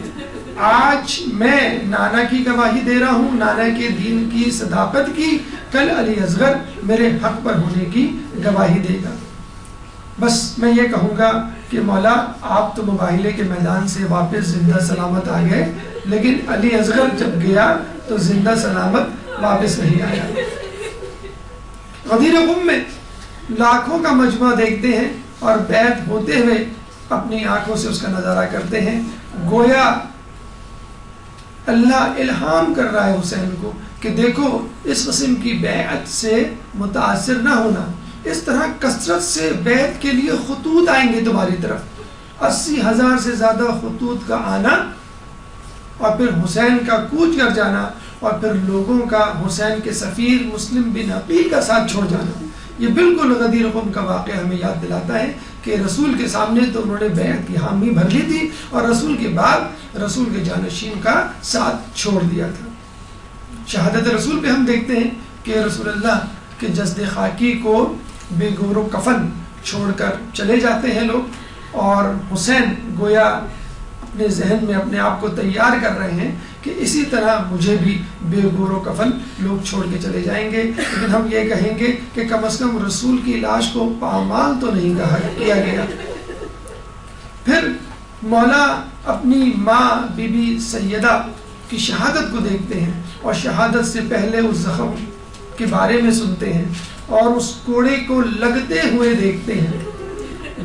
آج میں نانا کی گواہی دے رہا ہوں، نانا کے دین کی صداقت کی، کل علی اصغر میرے حق پر ہونے کی گواہی دے گا. بس میں یہ کہوں گا کہ مولا آپ تو مباہلے کے میدان سے واپس زندہ سلامت آ گئے، لیکن علی اصغر جب گیا تو زندہ سلامت واپس نہیں آیا. غدیر قم میں لاکھوں کا مجموعہ دیکھتے ہیں اور بیعت ہوتے ہوئے اپنی آنکھوں سے اس کا نظارہ کرتے ہیں. گویا اللہ الہام کر رہا ہے حسین کو کہ دیکھو اس قسم کی بیعت سے متاثر نہ ہونا، اس طرح کثرت سے بیعت کے لیے خطوط آئیں گے تمہاری طرف، 80,000 سے زیادہ خطوط کا آنا اور پھر حسین کا کوچ کر جانا اور پھر لوگوں کا حسین کے سفیر مسلم بن عقیل کا ساتھ چھوڑ جانا. یہ بالکل غدیر قوم کا واقعہ ہمیں یاد دلاتا ہے کہ رسول کے سامنے تو انہوں نے بیعت کی حامی بھر لی تھی اور رسول کے بعد رسول کے جانشین کا ساتھ چھوڑ دیا تھا۔ شہادت رسول پہ ہم دیکھتے ہیں کہ رسول اللہ کے جسد خاکی کو بے گور و کفن چھوڑ کر چلے جاتے ہیں لوگ، اور حسین گویا اپنے ذہن میں اپنے آپ کو تیار کر رہے ہیں کہ اسی طرح مجھے بھی بے گور و کفن لوگ چھوڑ کے چلے جائیں گے، لیکن ہم یہ کہیں گے کہ کم از کم رسول کی لاش کو پامال تو نہیں کیا گیا۔ پھر مولا اپنی ماں بی بی سیدہ کی شہادت کو دیکھتے ہیں اور شہادت سے پہلے اس زخم کے بارے میں سنتے ہیں اور اس کوڑے کو لگتے ہوئے دیکھتے ہیں۔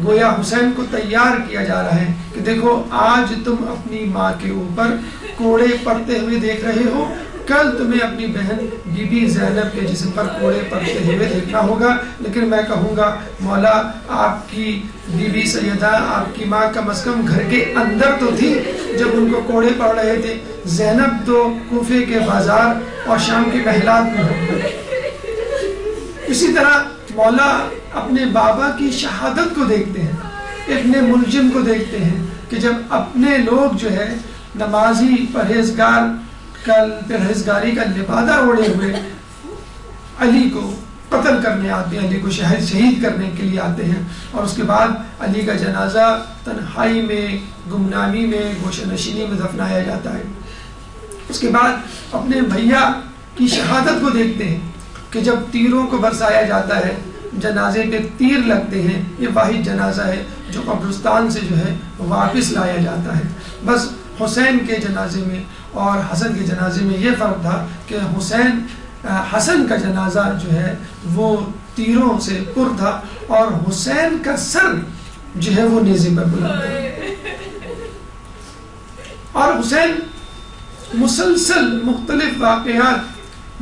گویا حسین کو تیار کیا جا رہا ہے کہ دیکھو آج تم اپنی ماں کے اوپر کوڑے پڑتے ہوئے دیکھ رہے ہو، کل تمہیں اپنی بہن بی بی زینب کے جسم پر کوڑے پڑتے ہوئے دیکھنا ہوگا۔ لیکن میں کہوں گا مولا آپ کی بی بی سیدہ، آپ کی ماں کم از کم گھر کے اندر تو تھی جب ان کو کوڑے پڑ رہے تھے، زینب تو کوفے کے بازار اور شام کے محلات میں ہوتی۔ اسی طرح مولا اپنے بابا کی شہادت کو دیکھتے ہیں، ابن ملجم کو دیکھتے ہیں کہ جب اپنے لوگ جو ہے نمازی پرہیزگاری کا لبادہ اوڑے ہوئے علی کو قتل کرنے آتے ہیں، علی کو شہید کرنے کے لیے آتے ہیں، اور اس کے بعد علی کا جنازہ تنہائی میں، گمنامی میں، گوشہ نشینی میں دفنایا جاتا ہے۔ اس کے بعد اپنے بھیا کی شہادت کو دیکھتے ہیں کہ جب تیروں کو برسایا جاتا ہے، جنازے پہ تیر لگتے ہیں، یہ واحد جنازہ ہے جو قبرستان سے جو ہے واپس لایا جاتا ہے۔ بس حسین کے جنازے میں اور حسن کے جنازے میں یہ فرق تھا کہ حسن کا جنازہ جو ہے وہ تیروں سے پر تھا اور حسین کا سر جو ہے وہ نیزے پر بلند تھا۔ اور حسین مسلسل مختلف واقعات،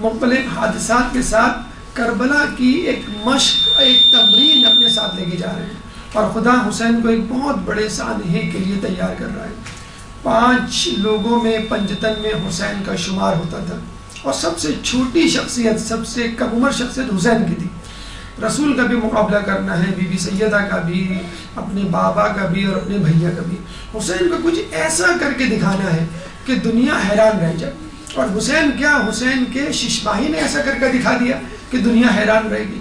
مختلف حادثات کے ساتھ کربلا کی ایک مشق، ایک تمرین اپنے ساتھ لے کے جا رہے ہیں، اور خدا حسین کو ایک بہت بڑے سانحے کے لیے تیار کر رہا ہے۔ 5 لوگوں میں پنجتن میں حسین کا شمار ہوتا تھا، اور سب سے چھوٹی شخصیت، سب سے کم عمر شخصیت حسین کی تھی۔ رسول کا بھی مقابلہ کرنا ہے، بی بی سیدہ کا بھی، اپنے بابا کا بھی اور اپنے بھیا کا بھی۔ حسین کو کچھ ایسا کر کے دکھانا ہے کہ دنیا حیران رہ جائے، اور حسین کیا، حسین کے ششماہی نے ایسا کر کے دکھا دیا کہ دنیا حیران رہے گی۔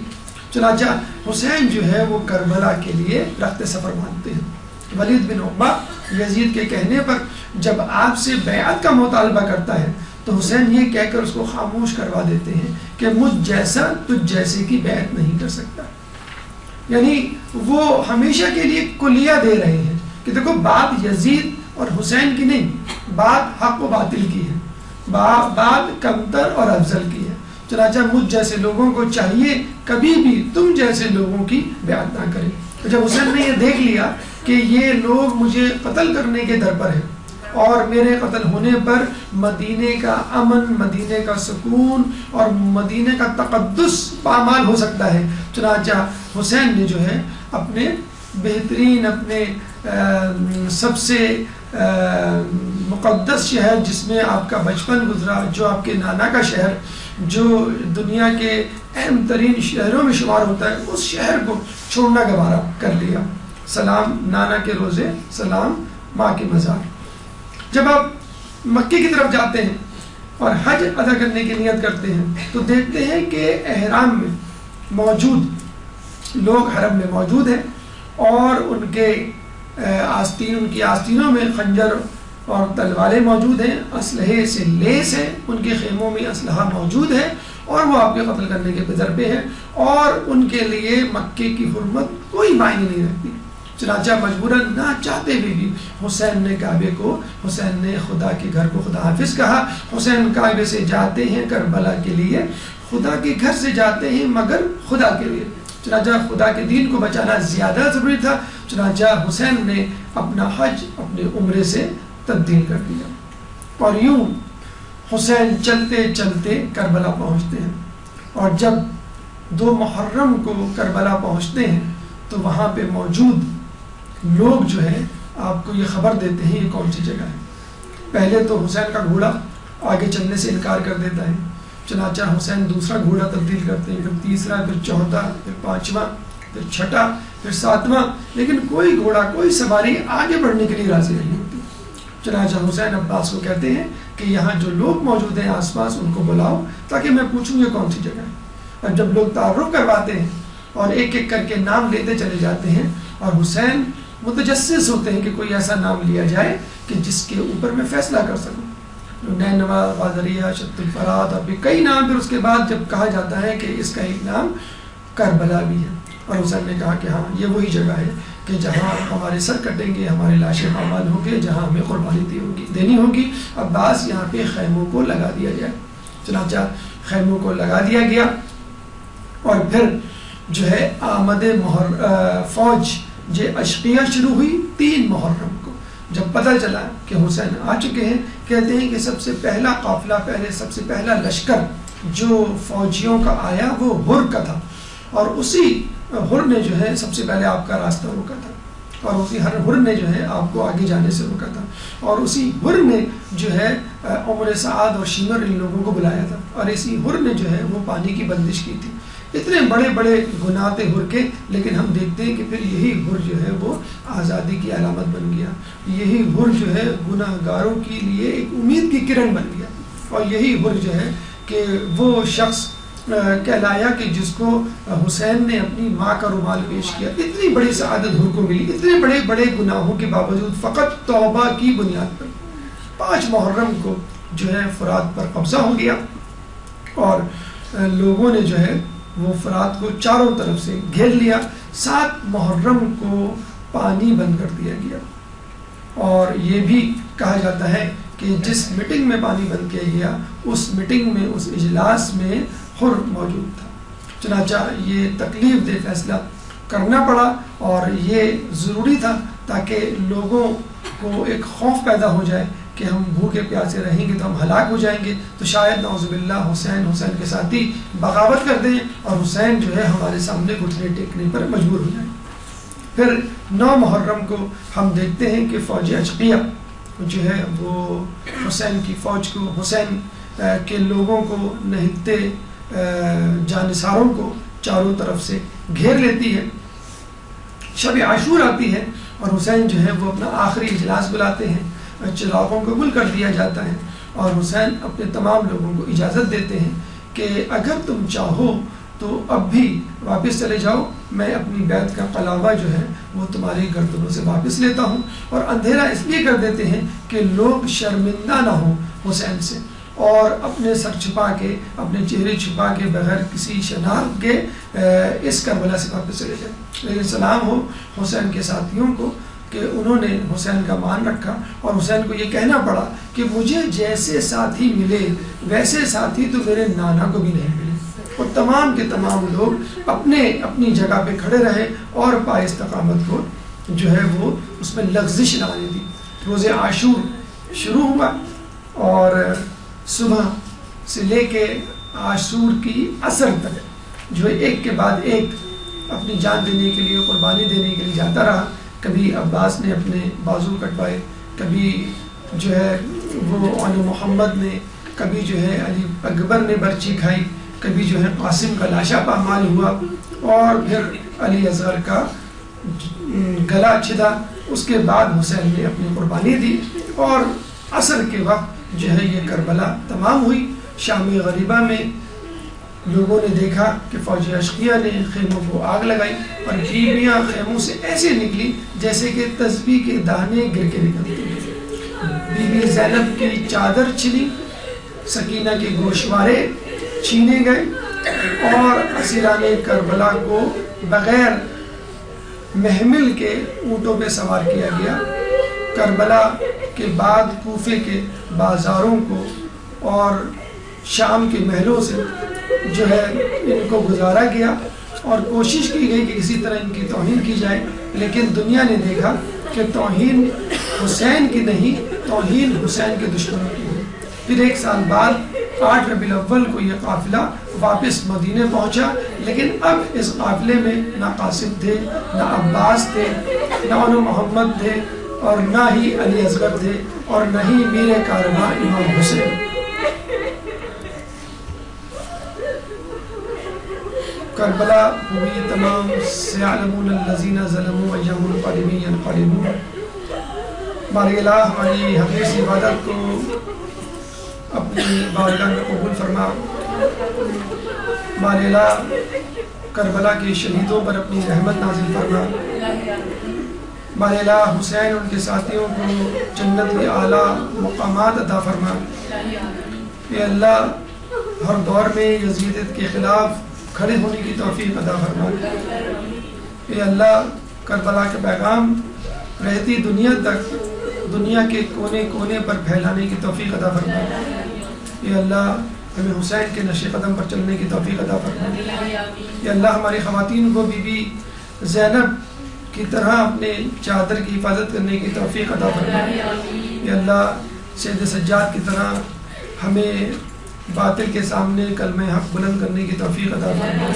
چنانچہ حسین جو ہے وہ کربلا کے لیے رخت سفر مانتے ہیں۔ ولید بن عقبہ یزید کے کہنے پر جب آپ سے بیعت کا مطالبہ کرتا ہے تو حسین یہ کہہ کر اس کو خاموش کروا دیتے ہیں کہ مجھ جیسا تجھ جیسے کی بیعت نہیں کر سکتا۔ یعنی وہ ہمیشہ کے لیے کلیہ دے رہے ہیں کہ دیکھو بات یزید اور حسین کی نہیں، بات حق و باطل کی ہے، بات کمتر اور افضل کی ہے۔ چنانچہ مجھ جیسے لوگوں کو چاہیے کبھی بھی تم جیسے لوگوں کی بیعت نہ کریں۔ جب حسین نے یہ دیکھ لیا کہ یہ لوگ مجھے قتل کرنے کے در پر ہیں اور میرے قتل ہونے پر مدینے کا امن، مدینے کا سکون اور مدینے کا تقدس پامال ہو سکتا ہے، چنانچہ حسین نے جو ہے اپنے بہترین، اپنے سب سے مقدس شہر جس میں آپ کا بچپن گزرا، جو آپ کے نانا کا شہر، جو دنیا کے اہم ترین شہروں میں شمار ہوتا ہے، اس شہر کو چھوڑنا گوارا کر لیا۔ سلام نانا کے روزے، سلام ماں کے مزار۔ جب آپ مکے کی طرف جاتے ہیں اور حج ادا کرنے کی نیت کرتے ہیں تو دیکھتے ہیں کہ احرام میں موجود لوگ حرم میں موجود ہیں اور ان کے ان کی آستینوں میں خنجر اور تلواریں موجود ہیں، اسلحے سے لیس ہیں، ان کے خیموں میں اسلحہ موجود ہے اور وہ آپ کے قتل کرنے کے بدر پہ ہیں، اور ان کے لیے مکے کی حرمت کوئی معنی نہیں رکھتی۔ چنانچہ مجبوراً نہ چاہتے ہوئے بھی حسین نے کعبے کو، حسین نے خدا کے گھر کو خدا حافظ کہا۔ حسین کعبے سے جاتے ہیں کربلا کے لیے، خدا کے گھر سے جاتے ہیں مگر خدا کے لیے۔ چنانچہ خدا کے دین کو بچانا زیادہ ضروری تھا، چنانچہ حسین نے اپنا حج اپنے عمرے سے تبدیل کر دیا، اور یوں حسین چلتے چلتے کربلا پہنچتے ہیں، اور جب 2 محرم کو کربلا پہنچتے ہیں تو وہاں پہ موجود لوگ جو ہے آپ کو یہ خبر دیتے ہیں یہ کون سی جگہ ہے۔ پہلے تو حسین کا گھوڑا آگے چلنے سے انکار کر دیتا ہے، چنانچہ حسین دوسرا گھوڑا تبدیل کرتے ہیں، پھر تیسرا، پھر چوتھا، پھر پانچواں، پھر چھٹا، پھر ساتواں، لیکن کوئی گھوڑا، کوئی سواری آگے بڑھنے کے لیے راضی نہیں ہوتی۔ چنانچہ حسین عباس کو کہتے ہیں کہ یہاں جو لوگ موجود ہیں آس پاس ان کو بلاؤ تاکہ میں پوچھوں یہ کون سی جگہ ہے۔ اور جب لوگ تعارف کرواتے ہیں اور ایک ایک کر کے نام لیتے چلے جاتے ہیں، اور حسین متجسس ہوتے ہیں کہ کوئی ایسا نام لیا جائے کہ جس کے اوپر میں فیصلہ کر سکوں۔ نینوا، غادریہ، شط الفرات، اور بھی کئی نام، پھر اس کے بعد جب کہا جاتا ہے کہ اس کا ایک نام کربلا بھی ہے، اور حسین نے کہا کہ ہاں یہ وہی جگہ ہے کہ جہاں ہمارے سر کٹیں گے، ہمارے لاشیں پامال ہوں گے، جہاں ہمیں قربانی دینی ہوگی۔ عباس یہاں پہ خیموں کو لگا دیا جائے۔ چنانچہ خیموں کو لگا دیا گیا، اور پھر جو ہے آمد فوج اشقیہ شروع ہوئی 3 محرم کو۔ جب پتہ چلا کہ حسین آ چکے ہیں، کہتے ہیں کہ سب سے پہلا قافلہ، سب سے پہلا لشکر جو فوجیوں کا آیا وہ ہر کا تھا، اور اسی ہر نے جو ہے سب سے پہلے آپ کا راستہ روکا تھا، اور اسی ہر نے جو ہے آپ کو آگے جانے سے روکا تھا، اور اسی ہر نے جو ہے عمر سعد اور شمر ان لوگوں کو بلایا تھا، اور اسی ہر نے جو ہے وہ پانی کی بندش کی تھی۔ اتنے بڑے بڑے گناہ تھے ہر کے، لیکن ہم دیکھتے ہیں کہ پھر یہی ہر جو ہے وہ آزادی کی علامت بن گیا، یہی ہر جو ہے گناہ گاروں کے لیے ایک امید کی کرن بن گیا، اور یہی ہر جو ہے کہ وہ شخص کہلایا کہ جس کو حسین نے اپنی ماں کا رومال پیش کیا۔ اتنی بڑی سعادت ہر کو ملی، اتنے بڑے بڑے گناہوں کے باوجود، فقط توبہ کی بنیاد پر 5 محرم کو جو ہے فرات پر قبضہ ہو گیا، اور لوگوں نے جو ہے وہ فرات کو چاروں طرف سے گھیر لیا۔ 7 محرم کو پانی بند کر دیا گیا، اور یہ بھی کہا جاتا ہے کہ جس میٹنگ میں پانی بند کیا گیا، اس میٹنگ میں، اس اجلاس میں ہر موجود تھا۔ چنانچہ یہ تکلیف دہ فیصلہ کرنا پڑا، اور یہ ضروری تھا تاکہ لوگوں کو ایک خوف پیدا ہو جائے کہ ہم بھوکے پیاسے رہیں گے تو ہم ہلاک ہو جائیں گے، تو شاید نعوذ باللہ حسین کے ساتھی بغاوت کر دیں اور حسین جو ہے ہمارے سامنے گھٹنے ٹیکنے پر مجبور ہو جائیں۔ پھر 9 محرم کو ہم دیکھتے ہیں کہ فوج اشقیہ جو ہے وہ حسین کی فوج کو، حسین کے لوگوں کو، نہتے جانثاروں کو چاروں طرف سے گھیر لیتی ہے۔ شب عاشور آتی ہے، اور حسین جو ہے وہ اپنا آخری اجلاس بلاتے ہیں، چراغوں کو گل کر دیا جاتا ہے، اور حسین اپنے تمام لوگوں کو اجازت دیتے ہیں کہ اگر تم چاہو تو اب بھی واپس چلے جاؤ، میں اپنی بیعت کا قلاوہ جو ہے وہ تمہاری گردنوں سے واپس لیتا ہوں، اور اندھیرا اس لیے کر دیتے ہیں کہ لوگ شرمندہ نہ ہوں حسین سے، اور اپنے سر چھپا کے، اپنے چہرے چھپا کے، بغیر کسی شناخت کے اس کربلا سے واپس چلے جائیں۔ لیکن سلام ہو حسین کے ساتھیوں کو کہ انہوں نے حسین کا مان رکھا، اور حسین کو یہ کہنا پڑا کہ مجھے جیسے ساتھی ملے ویسے ساتھی تو میرے نانا کو بھی نہیں ملے، اور تمام کے تمام لوگ اپنی جگہ پہ کھڑے رہے، اور پائے استقامت کو جو ہے وہ اس میں لغزش نہ آنے دی۔ روز عاشور شروع ہوا، اور صبح سے لے کے عاشور کی عصر تک جو ایک کے بعد ایک اپنی جان دینے کے لیے، قربانی دینے کے لیے جاتا رہا۔ کبھی عباس نے اپنے بازو کٹوائے، کبھی جو ہے وہ علی محمد نے، کبھی جو ہے علی اکبر نے برچی کھائی، کبھی جو ہے قاسم کا لاشا پامال ہوا، اور پھر علی اصغر کا گلا چھدا۔ اس کے بعد حسین نے اپنی قربانی دی، اور عصر کے وقت جو ہے یہ کربلا تمام ہوئی۔ شام غریبہ میں لوگوں نے دیکھا کہ فوج اشقیہ نے خیموں کو آگ لگائی، اور بیویاں خیموں سے ایسے نکلی جیسے کہ تسبیح کے دانے گر کے نکلتے ہیں۔ بی بی زینب کی چادر چھلی، سکینہ کے گوشوارے چھینے گئے، اور اسیران کربلا کو بغیر محمل کے اونٹوں پہ سوار کیا گیا۔ کربلا کے بعد کوفے کے بازاروں کو اور شام کے محلوں سے جو ہے ان کو گزارا گیا، اور کوشش کی گئی کہ کسی طرح ان کی توہین کی جائے، لیکن دنیا نے دیکھا کہ توہین حسین کی نہیں، توہین حسین کے دشمنوں کی ہے۔ پھر 1 سال بعد 8 ربیع الاول کو یہ قافلہ واپس مدینے پہنچا، لیکن اب اس قافلے میں نہ قاسم تھے، نہ عباس تھے، نہ علی محمد تھے، اور نہ ہی علی اصغر تھے، اور نہ ہی میر کارواں امام حسین۔ کربلا ہوئی تمام سیعلمون الذین ظلموا ایہم منقلبون ینقلبون. باری الہ ہماری حدیث عبادت کو اپنی بارگاہ میں قبول فرما. باری الہ کربلا کے شہیدوں پر اپنی رحمت نازل فرما. باری الہ حسین ان کے ساتھیوں کو جنت کے اعلیٰ مقامات عطا فرما. اے اللہ ہر دور میں یزیدیت کے خلاف کھڑے ہونے کی توفیق عطا فرما. اے اللہ کربلا کا پیغام رہتی دنیا تک دنیا کے کونے کونے پر پھیلانے کی توفیق عطا فرما. اے اللہ ہمیں حسین کے نقش قدم پر چلنے کی توفیق عطا فرما. اے اللہ ہماری خواتین کو بی بی زینب کی طرح اپنے چادر کی حفاظت کرنے کی توفیق عطا فرما. اے اللہ سید سجاد کی طرح ہمیں باطل کے سامنے کلمہ حق بلند کرنے کی توفیق عطا فرما.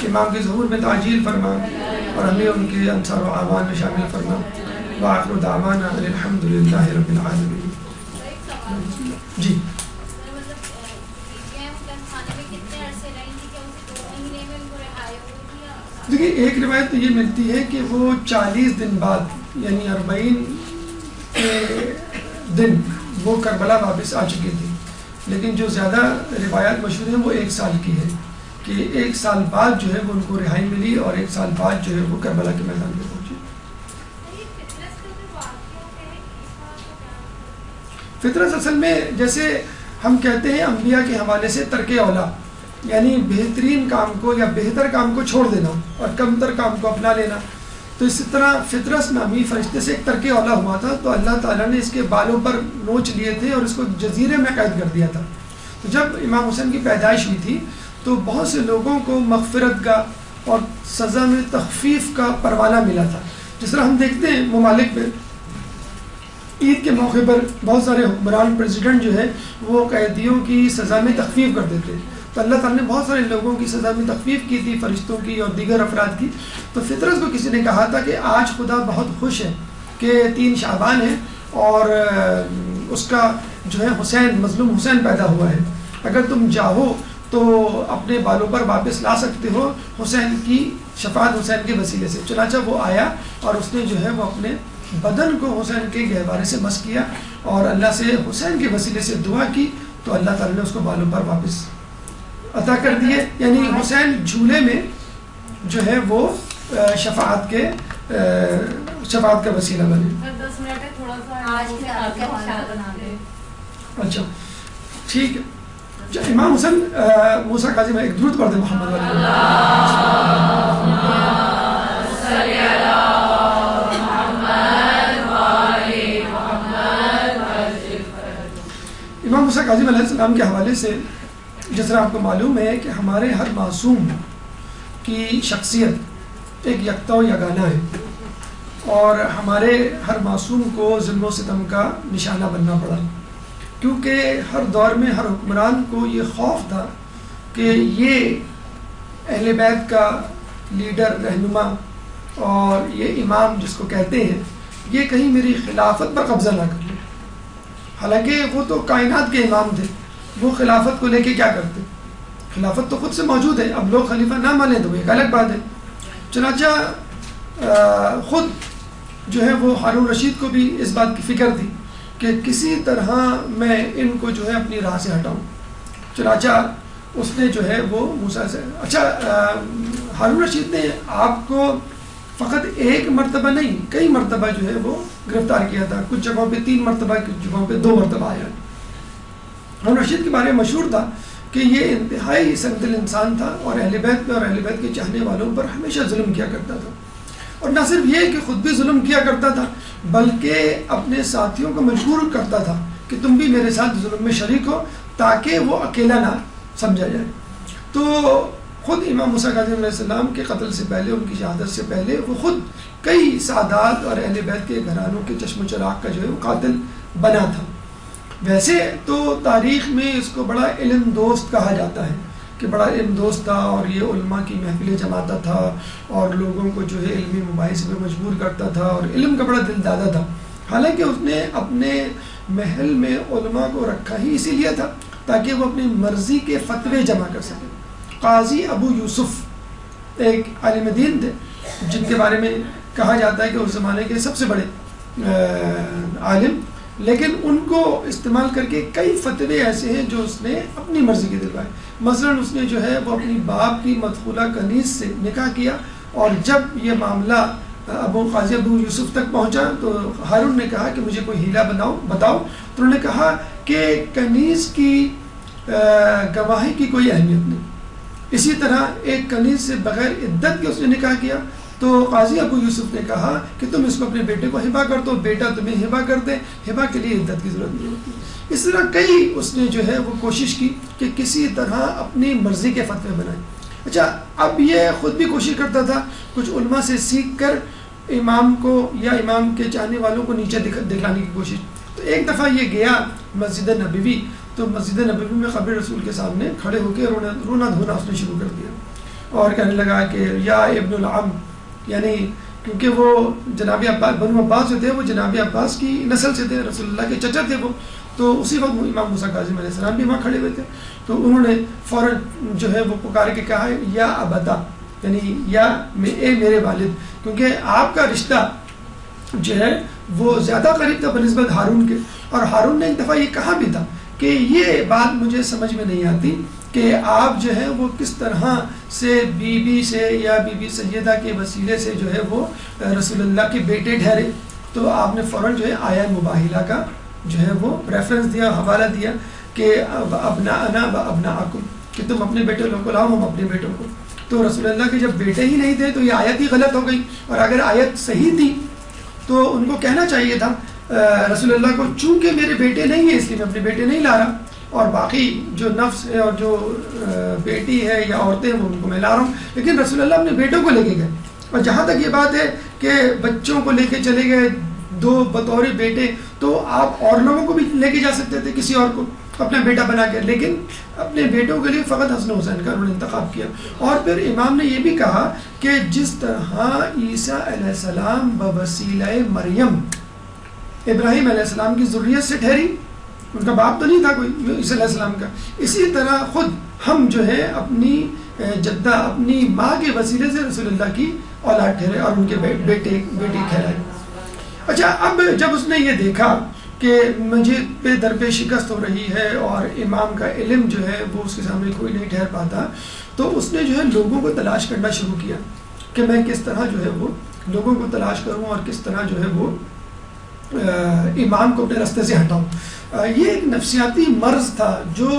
امام کے ظہور میں تعجیل فرما اور ہمیں ان کے انصار و اعوان میں شامل فرما. وآخر دعوانا الحمدللہ رب العالمین. جی دیکھیے ایک روایت تو یہ ملتی ہے کہ وہ 40 دن بعد یعنی 40 کے دن وہ کربلا واپس آ چکی تھی. لیکن جو زیادہ روایات مشہور ہیں وہ 1 سال کی ہے کہ 1 سال بعد جو ہے وہ ان کو رہائی ملی اور 1 سال بعد جو ہے وہ کربلا کے میدان میں پہنچی. فطرت اصل میں جیسے ہم کہتے ہیں انبیاء کے حوالے سے ترک اولا یعنی بہترین کام کو یا بہتر کام کو چھوڑ دینا اور کمتر کام کو اپنا لینا. تو اسی طرح فطرت نامی فرشتے سے ایک ترک اولا ہوا تھا تو اللہ تعالیٰ نے اس کے بالوں پر نوچ لیے تھے اور اس کو جزیرے میں قید کر دیا تھا. تو جب امام حسین کی پیدائش ہوئی تھی تو بہت سے لوگوں کو مغفرت کا اور سزا میں تخفیف کا پروانہ ملا تھا. جس طرح ہم دیکھتے ہیں ممالک میں عید کے موقع پر بہت سارے حکمران پریزیڈنٹ جو ہے وہ قیدیوں کی سزا میں تخفیف کر دیتے. تو اللہ تعالیٰ نے بہت سارے لوگوں کی سزا میں تخفیف کی تھی فرشتوں کی اور دیگر افراد کی. تو فطرت کو کسی نے کہا تھا کہ آج خدا بہت خوش ہے کہ 3 شعبان ہے اور اس کا جو ہے حسین مظلوم حسین پیدا ہوا ہے. اگر تم چاہو تو اپنے بالوں پر واپس لا سکتے ہو حسین کی شفاعت حسین کے وسیلے سے. چنانچہ وہ آیا اور اس نے جو ہے وہ اپنے بدن کو حسین کے گہوارے سے مس کیا اور اللہ سے حسین کے وسیلے سے دعا کی تو اللہ تعالیٰ نے اس کو بالوں پر واپس عطا کر دیے. یعنی حسین جھولے میں جو ہے وہ شفاعت کا وسیلہ بنے. اچھا ٹھیک ہے. امام حسن موسیٰ قاضی میں ایک درود پڑھ دیں محمد امام موسیٰ کاظم علیہ السلام کے حوالے سے جس طرح آپ کو معلوم ہے کہ ہمارے ہر معصوم کی شخصیت ایک یکتا و یگانہ ہے اور ہمارے ہر معصوم کو ظلم و ستم کا نشانہ بننا پڑا کیونکہ ہر دور میں ہر حکمران کو یہ خوف تھا کہ یہ اہل بیت کا لیڈر رہنما اور یہ امام جس کو کہتے ہیں یہ کہیں میری خلافت پر قبضہ نہ کر لے. حالانکہ وہ تو کائنات کے امام تھے, وہ خلافت کو لے کے کیا کرتے؟ خلافت تو خود سے موجود ہے, اب لوگ خلیفہ نہ مانیں تو ایک الگ بات ہے. چنانچہ خود جو ہے وہ ہارون رشید کو بھی اس بات کی فکر تھی کہ کسی طرح میں ان کو جو ہے اپنی راہ سے ہٹاؤں. چنانچہ اس نے جو ہے وہ موسیٰ سے ہارون رشید نے آپ کو فقط ایک مرتبہ نہیں کئی مرتبہ جو ہے وہ گرفتار کیا تھا. کچھ جگہوں پہ 3 مرتبہ, کچھ جگہوں پہ 2 مرتبہ آیا. ہارون رشید کے بارے میں مشہور تھا کہ یہ انتہائی سنگدل انسان تھا اور اہل بیت میں اور اہل بیت کے چاہنے والوں پر ہمیشہ ظلم کیا کرتا تھا. اور نہ صرف یہ کہ خود بھی ظلم کیا کرتا تھا بلکہ اپنے ساتھیوں کو مجبور کرتا تھا کہ تم بھی میرے ساتھ ظلم میں شریک ہو تاکہ وہ اکیلا نہ سمجھا جائے. تو خود امام موسیٰ کاظم علیہ السلام کے قتل سے پہلے, ان کی شہادت سے پہلے, وہ خود کئی سادات اور اہل بیت کے گھرانوں کے چشم و چراغ کا جو ہے وہ قاتل بنا تھا. ویسے تو تاریخ میں اس کو بڑا علم دوست کہا جاتا ہے کہ بڑا علم دوست تھا اور یہ علماء کی محفلیں جماتا تھا اور لوگوں کو جو ہے علمی مباحث میں مجبور کرتا تھا اور علم کا بڑا دل دادا تھا. حالانکہ اس نے اپنے محل میں علماء کو رکھا ہی اسی لیے تھا تاکہ وہ اپنی مرضی کے فتوے جمع کر سکے. قاضی ابو یوسف ایک عالم دین تھے جن کے بارے میں کہا جاتا ہے کہ اس زمانے کے سب سے بڑے عالم، لیکن ان کو استعمال کر کے کئی فتوے ایسے ہیں جو اس نے اپنی مرضی کے دلوائے. مثلاً اس نے جو ہے وہ اپنی باپ کی مدخولہ کنیز سے نکاح کیا، اور جب یہ معاملہ قاضی ابو یوسف تک پہنچا تو ہارون نے کہا کہ مجھے کوئی ہیلا بتاؤ. تو انہوں نے کہا کہ کنیز کی گواہی کی کوئی اہمیت نہیں. اسی طرح ایک کنیز سے بغیر عدت کے اس نے نکاح کیا، تو قاضی ابو یوسف نے کہا کہ تم اس کو اپنے بیٹے کو ہبہ کر دو، بیٹا تمہیں ہبہ کر دے، ہبہ کے لیے عدت کی ضرورت نہیں ہوتی. اس طرح کئی اس نے جو ہے وہ کوشش کی کہ کسی طرح اپنی مرضی کے فتوے بنائیں. اچھا، اب یہ خود بھی کوشش کرتا تھا، کچھ علماء سے سیکھ کر امام کو یا امام کے چاہنے والوں کو نیچے دکھلانے کی کوشش. تو ایک دفعہ یہ گیا مسجد نبوی، تو مسجد نبوی میں قبر رسول کے سامنے کھڑے ہو کے رونا دھونا اس نے شروع کر دیا، اور کہنے لگا کہ یا ابن العم، یعنی کیونکہ وہ جناب عباس بنو عباس جو تھے وہ جناب عباس کی نسل سے تھے، رسول اللہ کے چچا تھے وہ. تو اسی وقت امام موسیٰ کاظم علیہ السلام بھی وہاں کھڑے ہوئے تھے. تو انہوں نے فوراً جو ہے وہ پکار کے کہا یا ابتا، یعنی یا اے میرے والد، کیونکہ آپ کا رشتہ جو ہے وہ زیادہ قریب تھا بنسبت ہارون کے. اور ہارون نے ایک دفعہ یہ کہا بھی تھا کہ یہ بات مجھے سمجھ میں نہیں آتی کہ آپ جو ہے وہ کس طرح سے بی بی سے یا بی بی سیدہ کے وسیلے سے جو ہے وہ رسول اللہ کے بیٹے ٹھہرے. تو آپ نے فوراً جو ہے آیت مباہلہ کا جو ہے وہ ریفرنس دیا، حوالہ دیا کہ ابناءنا و ابناءکم، کہ تم اپنے بیٹے لوگوں کو لاؤ، ہم اپنے بیٹوں کو. تو رسول اللہ کے جب بیٹے ہی نہیں تھے تو یہ آیت ہی غلط ہو گئی، اور اگر آیت صحیح تھی تو ان کو کہنا چاہیے تھا رسول اللہ کو چونکہ میرے بیٹے نہیں ہیں اس لیے میں اپنے بیٹے نہیں لا رہا، اور باقی جو نفس ہے اور جو بیٹی ہے یا عورتیں ہیں وہ ان کو میں لا رہا ہوں. لیکن رسول اللہ اپنے بیٹوں کو لے کے گئے. اور جہاں تک یہ بات ہے کہ بچوں کو لے کے چلے گئے دو بطور بیٹے، تو آپ اور لوگوں کو بھی لے کے جا سکتے تھے، کسی اور کو اپنا بیٹا بنا کے، لیکن اپنے بیٹوں کے لیے فقط حسن حسین کا انہوں نے انتخاب کیا. اور پھر امام نے یہ بھی کہا کہ جس طرح عیسیٰ علیہ السلام بوسیلہ مریم ابراہیم علیہ السلام کی ذریت سے ٹھہری، ان کا باپ تو نہیں تھا کوئی عیسیٰ علیہ السلام کا، اسی طرح خود ہم جو ہے اپنی جدہ اپنی ماں کے وسیلے سے رسول اللہ کی اولاد ٹھہرے اور ان کے بیٹی ٹھہرائے. اچھا، اب جب اس نے یہ دیکھا کہ مجھے پہ در پہ شکست ہو رہی ہے اور امام کا علم جو ہے وہ اس کے سامنے کوئی نہیں ٹھہر پاتا، تو اس نے جو ہے لوگوں کو تلاش کرنا شروع کیا کہ میں کس طرح جو ہے وہ لوگوں کو تلاش کروں اور کس طرح جو ہے وہ امام کو اپنے راستے سے ہٹاؤں. یہ ایک نفسیاتی مرض تھا جو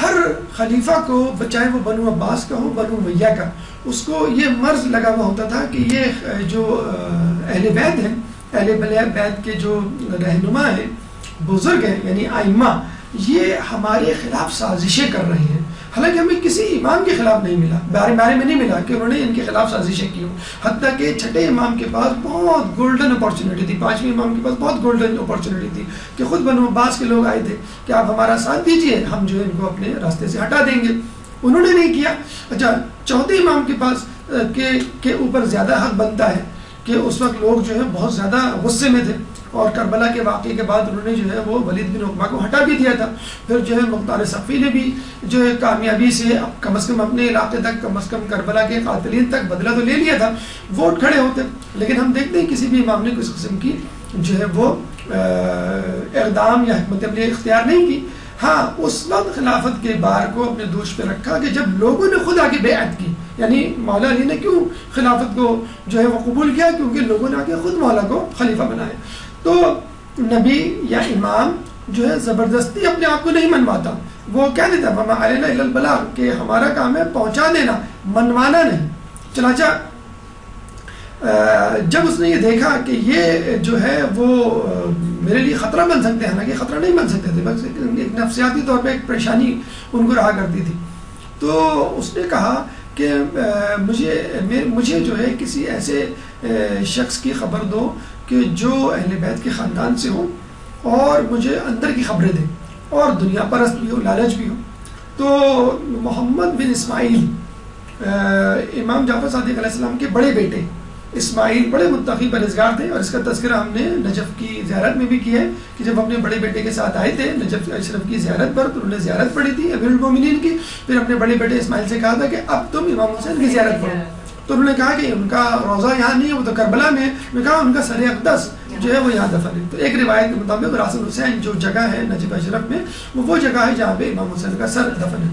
ہر خلیفہ کو، بچائے وہ بنو عباس کا ہو بنو امیہ کا، اس کو یہ مرض لگا ہوا ہوتا تھا کہ یہ جو اہل بیت ہیں، اہل بیت کے جو رہنما ہیں، بزرگ ہیں یعنی ائمہ، یہ ہمارے خلاف سازشیں کر رہے ہیں. حالانکہ ہمیں کسی امام کے خلاف نہیں ملا، بارے میں نہیں ملا کہ انہوں نے ان کے خلاف سازشیں کی ہوں. حتیٰ کہ چھٹے امام کے پاس بہت گولڈن اپارچونیٹی تھی، پانچویں امام کے پاس بہت گولڈن اپارچونیٹی تھی کہ خود بنو عباس کے لوگ آئے تھے کہ آپ ہمارا ساتھ دیجئے، ہم جو ہے ان کو اپنے راستے سے ہٹا دیں گے. انہوں نے نہیں کیا. اچھا، چوتھے امام کے پاس کے اوپر زیادہ حق بنتا ہے کہ اس وقت لوگ جو ہے بہت زیادہ غصے میں تھے، اور کربلا کے واقعے کے بعد انہوں نے جو ہے وہ ولید بن عقبہ کو ہٹا بھی دیا تھا. پھر جو ہے مختار صفی نے بھی جو ہے کامیابی سے کم از کم اپنے علاقے تک، کم از کم کربلا کے قاتلین تک بدلہ تو لے لیا تھا، ووٹ کھڑے ہوتے. لیکن ہم دیکھتے ہیں کسی بھی امام نے کس قسم کی جو ہے وہ اقدام یا حکمت عملی اختیار نہیں کی. ہاں، اس وقت خلافت کے بار کو اپنے دوش پہ رکھا کہ جب لوگوں نے خود آگے بیعت کی. یعنی مولا علی نے کیوں خلافت کو جو ہے وہ قبول کیا؟ کیونکہ لوگوں نے آگے خود مولا کو خلیفہ بنایا. تو نبی یا امام جو ہے زبردستی اپنے آپ کو نہیں منواتا، وہ کہہ دیتا وما علینا الا البلاغ، کہ ہمارا کام ہے پہنچا دینا، منوانا نہیں. چنانچہ جب اس نے یہ دیکھا کہ یہ جو ہے وہ میرے لیے خطرہ بن سکتے ہیں، حالانکہ خطرہ نہیں بن سکتے تھے، بس ایک نفسیاتی طور پہ ایک پریشانی ان کو رہا کرتی تھی، تو اس نے کہا کہ مجھے جو ہے کسی ایسے شخص کی خبر دو کہ جو اہل بیت کے خاندان سے ہو اور مجھے اندر کی خبریں دے اور دنیا پرست بھی ہو، لالچ بھی ہو. تو محمد بن اسماعیل امام جعفر صادق علیہ السلام کے بڑے بیٹے، اسماعیل بڑے متقی پرہیزگار تھے، اور اس کا تذکرہ ہم نے نجف کی زیارت میں بھی کیا ہے کہ جب اپنے بڑے بیٹے کے ساتھ آئے تھے نجف اشرف کی زیارت پر، تو انہوں نے زیارت پڑھی تھی امیر المومنین کی، پھر اپنے بڑے بیٹے اسماعیل سے کہا تھا کہ اب تم امام حسین کی زیارت پڑھو، تو انہوں نے کہا کہ ان کا روضہ یہاں نہیں ہے، وہ تو کربلا میں ہے، میں کہا ان کا سر اقدس جو ہے وہ یہاں دفن ہے۔ تو ایک روایت کے مطابق راس الحسین جو جگہ ہے نجف اشرف میں وہ جگہ ہے جہاں پہ امام حسین کا سر دفن ہے۔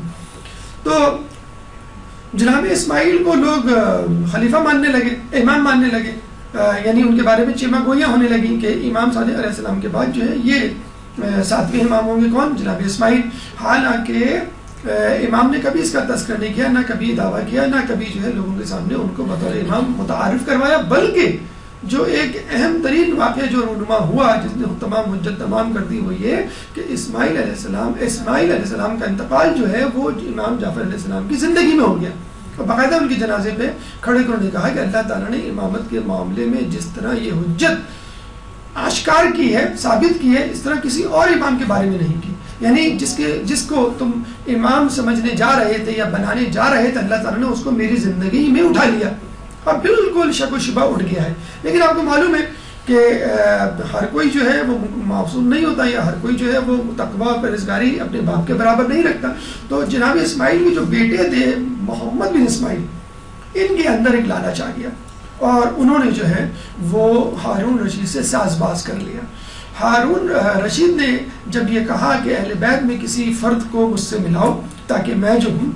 تو جناب اسماعیل کو لوگ خلیفہ ماننے لگے، امام ماننے لگے، یعنی ان کے بارے میں چیمہ گوئیاں ہونے لگیں کہ امام صادق علیہ السلام کے بعد جو ہے یہ 7ویں امام ہوں گے کون؟ جناب اسماعیل۔ حالانکہ امام نے کبھی اس کا تذکر نہیں کیا، نہ کبھی دعویٰ کیا، نہ کبھی جو ہے لوگوں کے سامنے ان کو بطور امام متعارف کروایا، بلکہ جو ایک اہم ترین واقعہ جو رونما ہوا جس نے تمام حجت تمام کر دی وہ یہ کہ اسماعیل علیہ السلام کا انتقال جو ہے وہ امام جعفر علیہ السلام کی زندگی میں ہو گیا، اور باقاعدہ ان کے جنازے پہ کھڑے کرنے کہا کہ اللہ تعالیٰ نے امامت کے معاملے میں جس طرح یہ حجت آشکار کی ہے، ثابت کی ہے، اس طرح کسی اور امام کے بارے میں نہیں کی، یعنی جس کو تم امام سمجھنے جا رہے تھے یا بنانے جا رہے تھے، اللہ تعالیٰ نے اس کو میری زندگی میں اٹھا لیا اور بالکل شک و شبہ اٹھ گیا ہے۔ لیکن آپ کو معلوم ہے کہ ہر کوئی جو ہے وہ معصوم نہیں ہوتا، یا ہر کوئی جو ہے وہ تقویٰ پرہیزگاری اپنے باپ کے برابر نہیں رکھتا۔ تو جناب اسماعیل کے جو بیٹے تھے محمد بن اسماعیل، ان کے اندر ایک لالچ آ گیا، اور انہوں نے جو ہے وہ ہارون رشید سے ساز باز کر لیا۔ ہارون رشید نے جب یہ کہا کہ اہل بیت میں کسی فرد کو مجھ سے ملاؤ تاکہ میں جو ہوں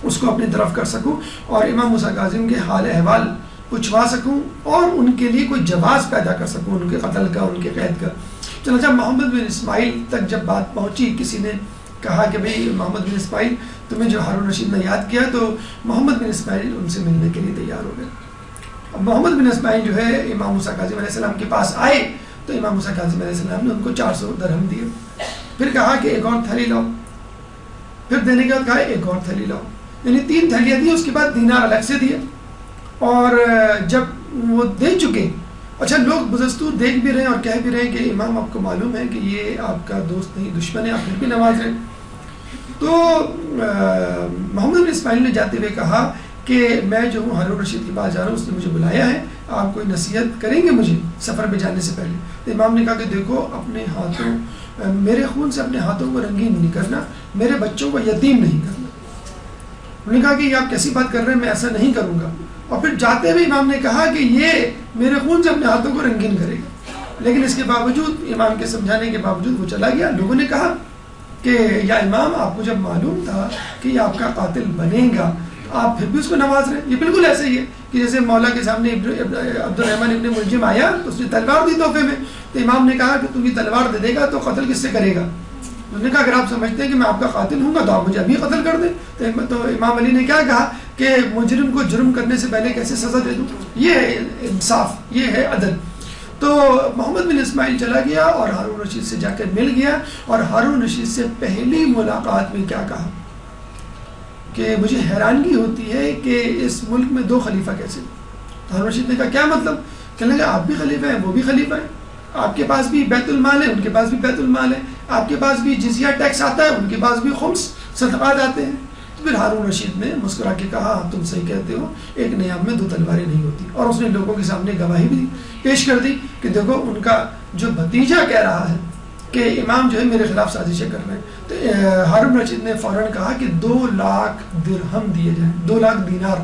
اس کو اپنی طرف کر سکوں اور امام موسیٰ کاظم کے حال احوال پوچھوا سکوں اور ان کے لیے کوئی جواز پیدا کر سکوں ان کے قتل کا، ان کے قید کا۔ چنانچہ محمد بن اسماعیل تک جب بات پہنچی، کسی نے کہا کہ بھئی محمد بن اسماعیل تمہیں جو ہارون رشید نے یاد کیا، تو محمد بن اسماعیل ان سے ملنے کے لیے تیار ہو گئے۔ اب محمد بن اسماعیل جو ہے امام موسیٰ کاظم علیہ السلام کے پاس آئے تو امام موسیٰ کاظم علیہ السلام نے ان کو 400 درہم دیے، پھر کہا کہ ایک اور تھیلی لاؤ، پھر دینے کے بعد کہا ایک اور تھیلی لاؤ، یعنی 3 تھیلیاں دی، اس کے بعد دینار الگ سے دیے۔ اور جب وہ دے چکے، اچھا لوگ بزستور دیکھ بھی رہے ہیں اور کہہ بھی رہے ہیں کہ امام آپ کو معلوم ہے کہ یہ آپ کا دوست نہیں دشمن ہے، آپ پھر بھی نواز رہے۔ تو محمد بن اسماعیل نے جاتے ہوئے کہا کہ میں جو ہوں ہارون رشید کے پاس جا رہا ہوں، اس نے مجھے بلایا ہے، آپ کوئی نصیحت کریں گے مجھے سفر پہ جانے سے پہلے؟ تو امام نے کہا کہ دیکھو اپنے ہاتھوں، میرے خون سے اپنے ہاتھوں کو رنگین نہیں کرنا، میرے بچوں کو یتیم نہیں کرنا۔ انہوں نے کہا کہ یہ آپ کیسی بات کر رہے ہیں، میں ایسا نہیں کروں گا۔ اور پھر جاتے ہوئے امام نے کہا کہ یہ میرے خون سے اپنے ہاتھوں کو رنگین کرے گا، لیکن اس کے باوجود امام کے سمجھانے کے باوجود وہ چلا گیا۔ لوگوں نے کہا کہ یا امام آپ کو جب معلوم تھا کہ یہ آپ کا قاتل بنے گا آپ پھر بھی اس کو نواز رہے۔ یہ بالکل ایسے ہی ہے کہ جیسے مولا کے سامنے عبد الرحمن ابن ملجم آیا تو اس نے تلوار دی تحفے میں، تو امام نے کہا کہ تم یہ تلوار دے دے گا تو قتل کس سے کرے گا؟ انہوں نے کہا اگر آپ سمجھتے ہیں کہ میں آپ کا قاتل ہوں گا تو آپ مجھے ابھی قتل کر دیں۔ تو امام علی نے کیا کہا کہ مجرم کو جرم کرنے سے پہلے کیسے سزا دے دوں؟ یہ ہے انصاف، یہ ہے عدل۔ تو محمد بن اسماعیل چلا گیا اور ہارون رشید سے جا کر مل گیا، اور ہارون رشید سے پہلی ملاقات میں کیا کہا کہ مجھے حیرانگی ہوتی ہے کہ اس ملک میں 2 خلیفہ کیسے؟ ہارون رشید نے کہا کیا مطلب؟ کہنے لگا آپ بھی خلیفہ ہیں وہ بھی خلیفہ ہیں، آپ کے پاس بھی بیت المال ہے ان کے پاس بھی بیت المال ہے، آپ کے پاس بھی جزیہ ٹیکس آتا ہے ان کے پاس بھی خمس صدقات آتے ہیں۔ تو پھر ہارون رشید نے مسکرا کے کہا ہاں تم صحیح کہتے ہو، ایک نیام میں 2 تلواریں نہیں ہوتی، اور اس نے لوگوں کے سامنے گواہی بھی پیش کر دی کہ دیکھو ان کا جو بھتیجا کہہ رہا ہے کہ امام جو ہے میرے خلاف سازشیں کر رہے ہیں۔ تو ہارون رشید نے فوراً کہا کہ 2 لاکھ درہم دیے جائیں، 2 لاکھ دینار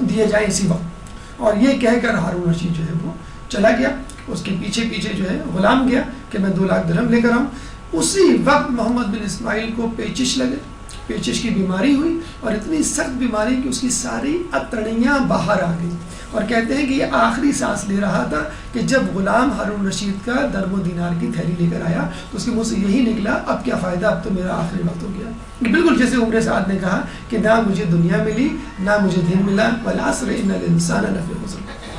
دیے جائیں اسی وقت، اور یہ کہہ کر ہارون رشید جو ہے وہ چلا گیا، اس کے پیچھے پیچھے جو ہے غلام گیا کہ میں 2 لاکھ درہم لے کر آؤں۔ اسی وقت محمد بن اسماعیل کو پیچش لگے، پیچش کی بیماری ہوئی، اور اتنی سخت بیماری کہ اس کی ساری اتڑیاں باہر آ گئی، اور کہتے ہیں کہ یہ آخری سانس لے رہا تھا کہ جب غلام ہارون رشید کا درم و دینار کی تھیلی لے کر آیا تو اس کے منہ سے یہی نکلا اب کیا فائدہ، اب تو میرا آخری وقت ہو گیا۔ بالکل جیسے عمر سعد نے کہا کہ نہ مجھے دنیا ملی نہ مجھے دین ملا، والعصر ان الانسان لفی خسر۔